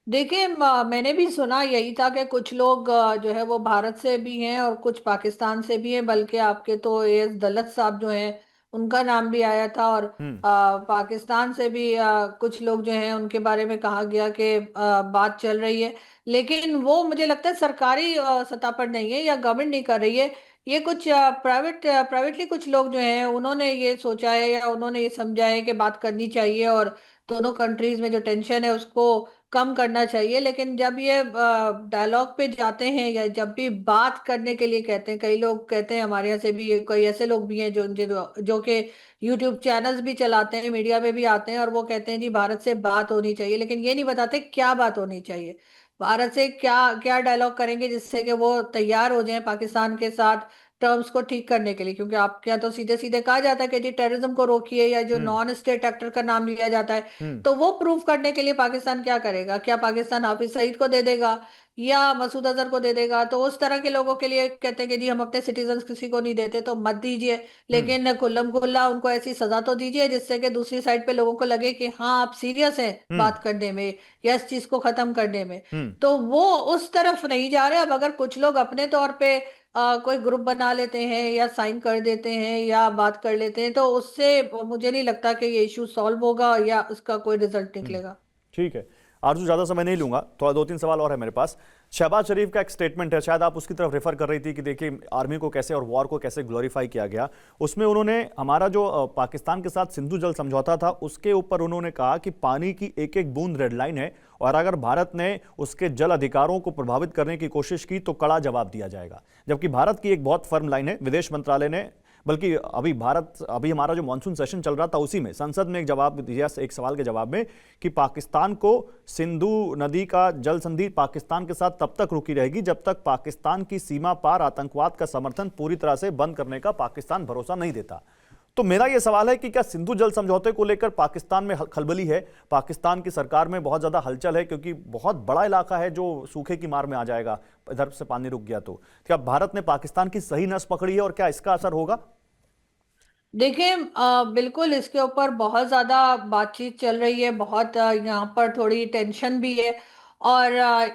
देखिए मैंने भी सुना यही था कि कुछ लोग जो है वो भारत से भी हैं और कुछ पाकिस्तान से भी हैं। बल्कि आपके तो एस दलत साहब जो हैं उनका नाम भी आया था। और हम्म। पाकिस्तान से भी कुछ लोग जो हैं उनके बारे में कहा गया कि बात चल रही है। लेकिन वो मुझे लगता है सरकारी सतह पर नहीं है या गवर्नमेंट नहीं कर रही है। ये कुछ प्राइवेटली कुछ लोग जो हैं उन्होंने ये सोचा है या उन्होंने ये समझा है कि बात करनी चाहिए और दोनों कंट्रीज में जो टेंशन है उसको कम करना चाहिए। लेकिन जब ये डायलॉग पे जाते हैं या जब भी बात करने के लिए कहते हैं, कई लोग कहते हैं हमारे यहाँ से भी, कोई ऐसे लोग भी हैं जो कि यूट्यूब चैनल्स भी चलाते हैं, मीडिया में भी आते हैं और वो कहते हैं जी भारत से बात होनी चाहिए। लेकिन ये नहीं बताते क्या बात होनी चाहिए, भारत से क्या क्या डायलॉग करेंगे जिससे कि वो तैयार हो जाए पाकिस्तान के साथ टर्म्स को ठीक करने के लिए। क्योंकि आपके यहाँ तो सीधे सीधे कहा जाता है कि जी टेररिज्म को रोकिए, या जो हम्म। नॉन स्टेट एक्टर का नाम लिया जाता है। हम्म। तो वो प्रूव करने के लिए पाकिस्तान क्या करेगा? क्या पाकिस्तान हाफिज सईद को दे देगा या मसूद अजहर को दे देगा? तो उस तरह के लोगों के लिए कहते हैं कि जी हम अपने सिटीजन किसी को नहीं देते तो मत दीजिए। हम्म। लेकिन खुल्लम खुल्ला उनको ऐसी सजा तो दीजिए जिससे कि दूसरी साइड पे लोगों को लगे कि हाँ आप सीरियस हैं हम्म। बात करने में या इस चीज को खत्म करने में। हम्म। तो वो उस तरफ नहीं जा रहे। अब अगर कुछ लोग अपने तौर पे कोई ग्रुप बना लेते हैं या साइन कर देते हैं या बात कर लेते हैं तो उससे मुझे नहीं लगता कि ये इशू सॉल्व होगा या उसका कोई रिजल्ट हम्म। निकलेगा। ठीक है आरजू, ज्यादा समय नहीं लूंगा, थोड़ा 2-3 सवाल और है मेरे पास। शहबाज शरीफ का एक स्टेटमेंट है, शायद आप उसकी तरफ रेफर कर रही थी कि देखिए आर्मी को कैसे और वॉर को कैसे ग्लोरीफाई किया गया। उसमें उन्होंने हमारा जो पाकिस्तान के साथ सिंधु जल समझौता था उसके ऊपर उन्होंने कहा कि पानी की एक एक बूंद रेड लाइन है और अगर भारत ने उसके जल अधिकारों को प्रभावित करने की कोशिश की तो कड़ा जवाब दिया जाएगा। जबकि भारत की एक बहुत फर्म लाइन है, विदेश मंत्रालय ने, बल्कि अभी हमारा जो मॉनसून सेशन चल रहा था उसी में संसद में एक जवाब दिया, एक सवाल के जवाब में, कि पाकिस्तान को सिंधु नदी का जल संधि पाकिस्तान के साथ तब तक रुकी रहेगी जब तक पाकिस्तान की सीमा पार आतंकवाद का समर्थन पूरी तरह से बंद करने का पाकिस्तान भरोसा नहीं देता। तो मेरा यह सवाल है कि क्या सिंधु जल समझौते को लेकर पाकिस्तान में खलबली है, पाकिस्तान की सरकार में बहुत ज्यादा हलचल है, क्योंकि बहुत बड़ा इलाका है जो सूखे की मार में आ जाएगा इधर से पानी रुक गया तो क्या भारत ने पाकिस्तान की सही नस पकड़ी है और क्या इसका असर होगा? देखिए, बिल्कुल इसके ऊपर बहुत ज्यादा बातचीत चल रही है, बहुत यहाँ पर थोड़ी टेंशन भी है। और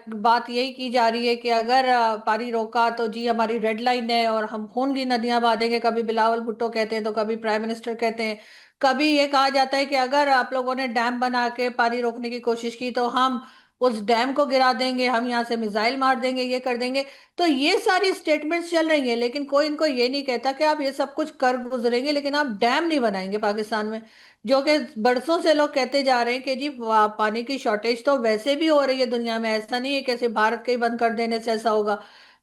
बात यही की जा रही है कि अगर पानी रोका तो जी हमारी रेड लाइन है और हम खून की नदियां बहा देंगे। कभी बिलावल भुट्टो कहते हैं तो कभी प्राइम मिनिस्टर कहते हैं। कभी ये कहा जाता है कि अगर आप लोगों ने डैम बना के पानी रोकने की कोशिश की तो हम उस डैम को गिरा देंगे, हम यहाँ से मिसाइल मार देंगे, ये कर देंगे। तो ये सारी स्टेटमेंट्स चल रही हैं, लेकिन कोई इनको ये नहीं कहता कि आप ये सब कुछ कर गुजरेंगे लेकिन आप डैम नहीं बनाएंगे पाकिस्तान में। जो कि बरसों से लोग कहते जा रहे हैं कि जी पानी की शॉर्टेज तो वैसे भी हो रही है दुनिया में, ऐसा नहीं है कि सिर्फ भारत के ही बंद कर देने से ऐसा होगा।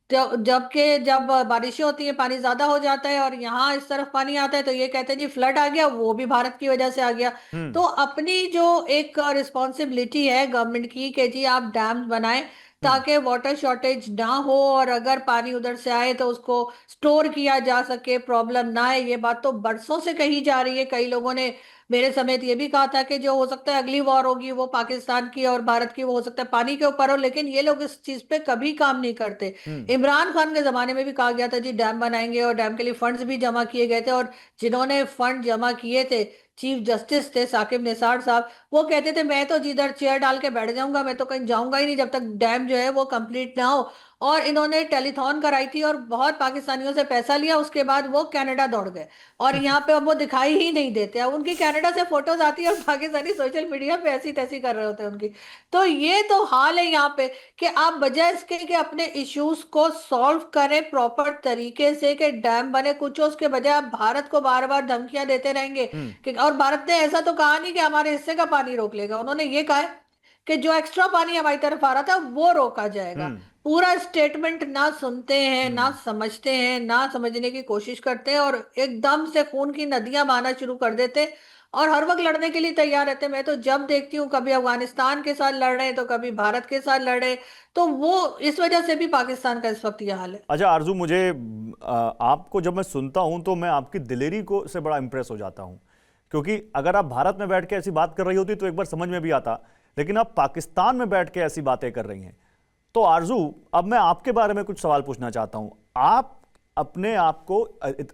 तो जब बारिशें होती है पानी ज्यादा हो जाता है और यहाँ इस तरफ पानी आता है तो ये कहते हैं जी फ्लड आ गया, वो भी भारत की वजह से आ गया। हम्म। तो अपनी जो एक रिस्पॉन्सिबिलिटी है गवर्नमेंट की कि जी आप डैम बनाएं हम्म। ताकि वाटर शॉर्टेज ना हो, और अगर पानी उधर से आए तो उसको स्टोर किया जा सके, प्रॉब्लम ना आए। ये बात तो बरसों से कही जा रही है। कई लोगों ने मेरे समेत ये भी कहा था कि जो हो सकता है अगली वॉर होगी वो पाकिस्तान की और भारत की, वो हो सकता है पानी के ऊपर हो, लेकिन ये लोग इस चीज पे कभी काम नहीं करते। हम्म। इमरान खान के जमाने में भी कहा गया था जी डैम बनाएंगे और डैम के लिए फंड्स भी जमा किए गए थे, और जिन्होंने फंड जमा किए थे चीफ जस्टिस थे साकिब निसार साहब, वो कहते थे मैं तो जिधर चेयर डाल के बैठ जाऊंगा, मैं तो कहीं जाऊंगा ही नहीं जब तक डैम जो है वो कंप्लीट ना हो। और इन्होंने टेलीथॉन कराई थी और बहुत पाकिस्तानियों से पैसा लिया, उसके बाद वो कनाडा दौड़ गए और यहाँ पे अब वो दिखाई ही नहीं देते। अब उनकी कनाडा से फोटोज आती है और पाकिस्तानी सोशल मीडिया पे ऐसी तैसी कर रहे होते हैं उनकी। तो ये तो हाल है यहाँ पे कि आप बजाय इसके कि अपने इश्यूज को सॉल्व करें प्रॉपर तरीके से कि डैम बने कुछ हो, उसके बजाय आप भारत को बार बार धमकियां देते रहेंगे हम्म। कि, और भारत ने ऐसा तो कहा नहीं कि हमारे हिस्से का पानी रोक लेगा, उन्होंने ये कहा है कि जो एक्स्ट्रा पानी हमारी तरफ आ रहा था वो रोका जाएगा। हम्म। पूरा स्टेटमेंट ना सुनते हैं, ना हम्म। समझते हैं, ना समझने की कोशिश करते हैं और एकदम से खून की नदियां बहना शुरू कर देते हैं और हर वक्त लड़ने के लिए तैयार रहते हैं। मैं तो जब देखती हूँ कभी अफगानिस्तान के साथ लड़ रहे हैं तो कभी भारत के साथ लड़ रहे हैं, तो वो इस वजह से भी पाकिस्तान का इस वक्त यह हाल है। अच्छा आरजू, मुझे आपको जब मैं सुनता हूं तो मैं आपकी दिलेरी को से बड़ा इंप्रेस हो जाता हूं, क्योंकि अगर आप भारत में बैठ के ऐसी बात कर रही होती तो एक बार समझ में भी आता, लेकिन आप पाकिस्तान में बैठ के ऐसी बातें कर रही हैं। तो आरजू, अब मैं आपके बारे में कुछ सवाल पूछना चाहता हूं। आप अपने आप को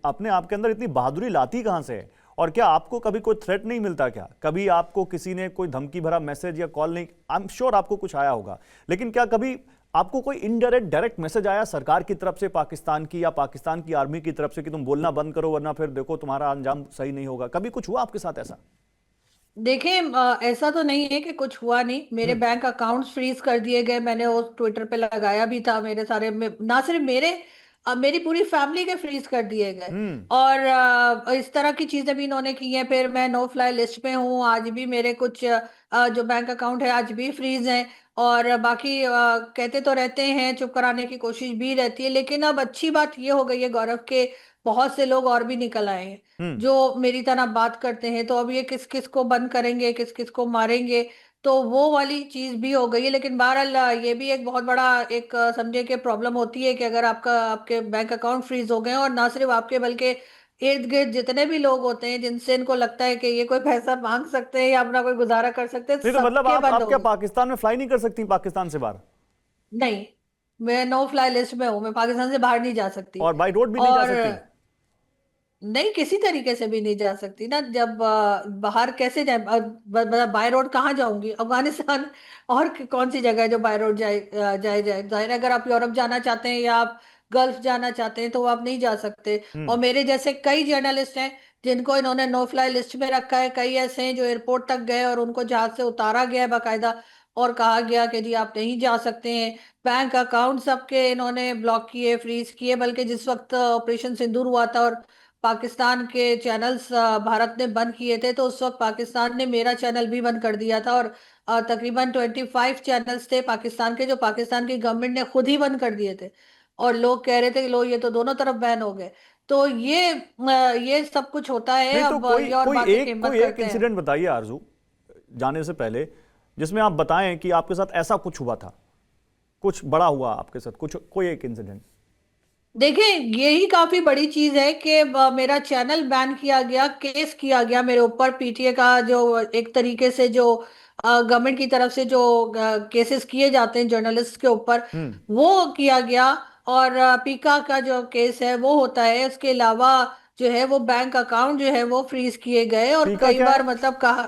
अपने आप के अंदर इतनी बहादुरी लाती कहां से है? और क्या आपको कभी कोई थ्रेट नहीं मिलता? क्या कभी आपको किसी ने कोई धमकी भरा मैसेज या कॉल नहीं, आई एम श्योर आपको कुछ आया होगा, लेकिन क्या कभी आपको कोई इनडायरेक्ट डायरेक्ट मैसेज आया सरकार की तरफ से, पाकिस्तान की या पाकिस्तान की आर्मी की तरफ से कि तुम बोलना बंद करो वरना फिर देखो तुम्हारा अंजाम सही नहीं होगा? कभी कुछ हुआ आपके साथ ऐसा? देखिए, ऐसा तो नहीं है कि कुछ हुआ नहीं। मेरे हम्म। बैंक अकाउंट्स फ्रीज कर दिए गए, मैंने वो ट्विटर पे लगाया भी था। मेरे सारे ना सिर्फ मेरे, मेरी पूरी फैमिली के फ्रीज कर दिए गए। हम्म। और इस तरह की चीजें भी इन्होंने की हैं। फिर मैं नो फ्लाई लिस्ट पे हूँ, आज भी मेरे कुछ जो बैंक अकाउंट है आज भी फ्रीज हैं। और बाकी कहते तो रहते हैं, चुप कराने की कोशिश भी रहती है, लेकिन अब अच्छी बात ये हो गई है गौरव के बहुत से लोग और भी निकल आए हैं हम्म। जो मेरी तरह बात करते हैं। तो अब ये किस किस को बंद करेंगे, किस किस को मारेंगे, तो वो वाली चीज भी हो गई है। लेकिन बहरहाल ये भी एक बहुत बड़ा एक समझे कि प्रॉब्लम होती है कि अगर आपके बैंक अकाउंट फ्रीज हो गए और ना सिर्फ आपके बल्कि इर्द गिर्द जितने भी लोग होते हैं जिनसे इनको लगता है कि ये कोई पैसा मांग सकते हैं या अपना कोई गुजारा कर सकते हैं, नहीं तो मतलब सबके बंद आप हो क्या गए। पाकिस्तान में फ्लाई नहीं कर सकती, पाकिस्तान से बाहर? नहीं, मैं नो फ्लाई लिस्ट में हूँ, मैं पाकिस्तान से बाहर नहीं जा सकती। और बाई रोड भी नहीं जा और सकती? नहीं, किसी तरीके से भी नहीं जा सकती ना। जब बाहर कैसे जाए, बाय रोड कहाँ जाऊंगी अफगानिस्तान और कौन सी जगह है जो बाय रोड जाए जाहिर है अगर आप यूरोप जाना चाहते हैं या आप गल्फ जाना चाहते हैं तो आप नहीं जा सकते। और हम्म। मेरे जैसे कई जर्नलिस्ट हैं जिनको इन्होंने नो फ्लाई लिस्ट में रखा है। कई ऐसे हैं जो एयरपोर्ट तक गए और उनको जहाज से उतारा गया है बाकायदा और कहा गया कि जी आप नहीं जा सकते हैं। बैंक अकाउंट सबके इन्होंने ब्लॉक किए, फ्रीज किए। बल्कि जिस वक्त ऑपरेशन सिंदूर हुआ था और पाकिस्तान के चैनल्स भारत ने बंद किए थे, तो उस वक्त पाकिस्तान ने मेरा चैनल भी बंद कर दिया था। और तकरीबन 25 चैनल्स थे पाकिस्तान के जो पाकिस्तान की गवर्नमेंट ने खुद ही बंद कर दिए थे। और लोग कह रहे थे कि लो ये तो दोनों तरफ बैन हो गए। तो ये सब कुछ होता है। नहीं तो अब कोई ये और कोई बातें की एक हिम्मत कोई एक करते हैं। इंसिडेंट बताइए आरजू, जाने से पहले, जिसमें आप बताएं कि आपके साथ ऐसा कुछ हुआ था, कुछ बड़ा हुआ आपके साथ, कुछ कोई एक इंसिडेंट। देखिए, यही काफी बड़ी चीज है कि मेरा चैनल बैन किया गया, केस किया गया मेरे ऊपर। पीटीए का जो एक तरीके से जो गवर्नमेंट की तरफ से जो केसेस किए जाते हैं जर्नलिस्ट के ऊपर, हम्म। वो किया गया। और पीका का जो केस है वो होता है। इसके अलावा जो है वो बैंक अकाउंट जो है वो फ्रीज किए गए। और पीका कई क्या बार है? मतलब कहा,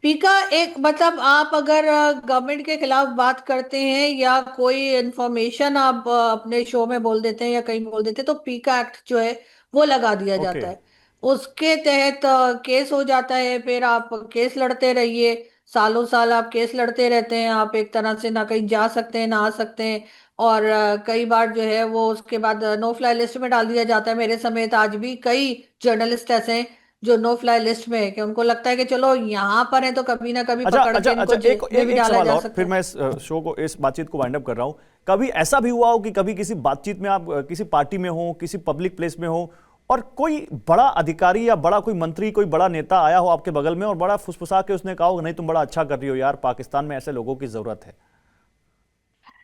पीका एक मतलब आप अगर गवर्नमेंट के खिलाफ बात करते हैं या कोई इंफॉर्मेशन आप अपने शो में बोल देते हैं या कहीं बोल देते हैं, तो पीका एक्ट जो है वो लगा दिया ओके। जाता है। उसके तहत केस हो जाता है। फिर आप केस लड़ते रहिए, सालों साल आप केस लड़ते रहते हैं। आप एक तरह से ना कहीं जा सकते हैं ना आ सकते हैं। और कई बार जो है वो उसके बाद नो फ्लाई लिस्ट में डाल दिया जाता है। मेरे समेत आज भी कई जर्नलिस्ट ऐसे हैं जो नो फ्लाई लिस्ट में है, कि उनको लगता है कि चलो यहाँ पर है तो कभी ना कभी अच्छा पकड़ अच्छा के इनको अच्छा, एक जेल में एक, भी एक डाला सवाल जा और सकता फिर है। मैं इस शो को, इस बातचीत को वाइंड अप कर रहा हूं। कभी ऐसा भी हुआ हो कि कभी किसी बातचीत में आप किसी पार्टी में हो, किसी पब्लिक प्लेस में हो, और कोई बड़ा अधिकारी या बड़ा कोई मंत्री, कोई बड़ा नेता आया हो आपके बगल में और बड़ा फुसफुसा के उसने कहा हो, नहीं तुम बड़ा अच्छा कर रही हो यार, पाकिस्तान में ऐसे लोगों की जरूरत है?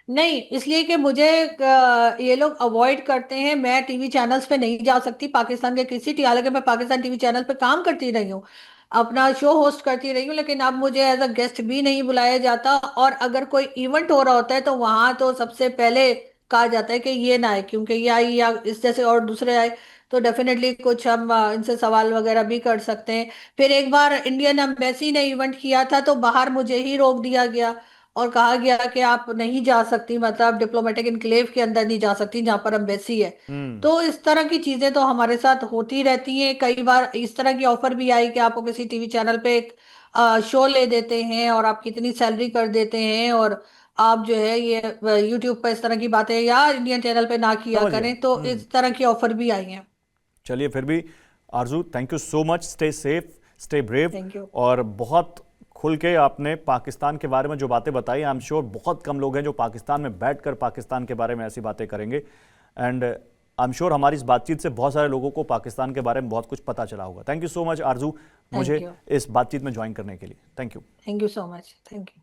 नहीं, इसलिए कि मुझे ये लोग अवॉइड करते हैं। मैं टीवी चैनल्स पे नहीं जा सकती पाकिस्तान के किसी हालांकि मैं पाकिस्तान टीवी चैनल पे काम करती रही हूँ, अपना शो होस्ट करती रही हूँ, लेकिन अब मुझे एज अ गेस्ट भी नहीं बुलाया जाता। और अगर कोई इवेंट हो रहा होता है तो वहां तो सबसे पहले कहा जाता है कि ये ना आए, क्योंकि ये आई या इस जैसे और दूसरे आए तो डेफिनेटली कुछ हम इनसे सवाल वगैरह भी कर सकते हैं। फिर एक बार इंडियन एम्बेसी ने इवेंट किया था तो बाहर मुझे ही रोक दिया गया और कहा गया कि आप नहीं जा सकती, मतलब डिप्लोमेटिक इनक्लेव के अंदर नहीं जा सकती जहां पर एम्बेसी है। हम्म। तो इस तरह की चीजें तो हमारे साथ होती रहती हैं। कई बार इस तरह की ऑफर भी आई कि आपको किसी टीवी चैनल पे एक शो ले देते हैं और आपकी इतनी सैलरी कर देते हैं और आप जो है ये यूट्यूब पर इस तरह की बातें या इंडियन चैनल पे ना किया समझ गया। करें, तो इस तरह की ऑफर भी आई हैं। चलिए फिर भी आरजू, thank you so much, stay safe, stay brave. Thank you. और बहुत खुल के आपने पाकिस्तान के बारे में जो बातें बताई, आई एम श्योर बहुत कम लोग हैं जो पाकिस्तान में बैठकर पाकिस्तान के बारे में ऐसी बातें करेंगे। एंड आई एम श्योर हमारी इस बातचीत से बहुत सारे लोगों को पाकिस्तान के बारे में बहुत कुछ पता चला होगा। Thank you so much Aarzoo, thank मुझे यू। इस बातचीत में ज्वाइन करने के लिए। Thank you. Thank you so much. Thank you.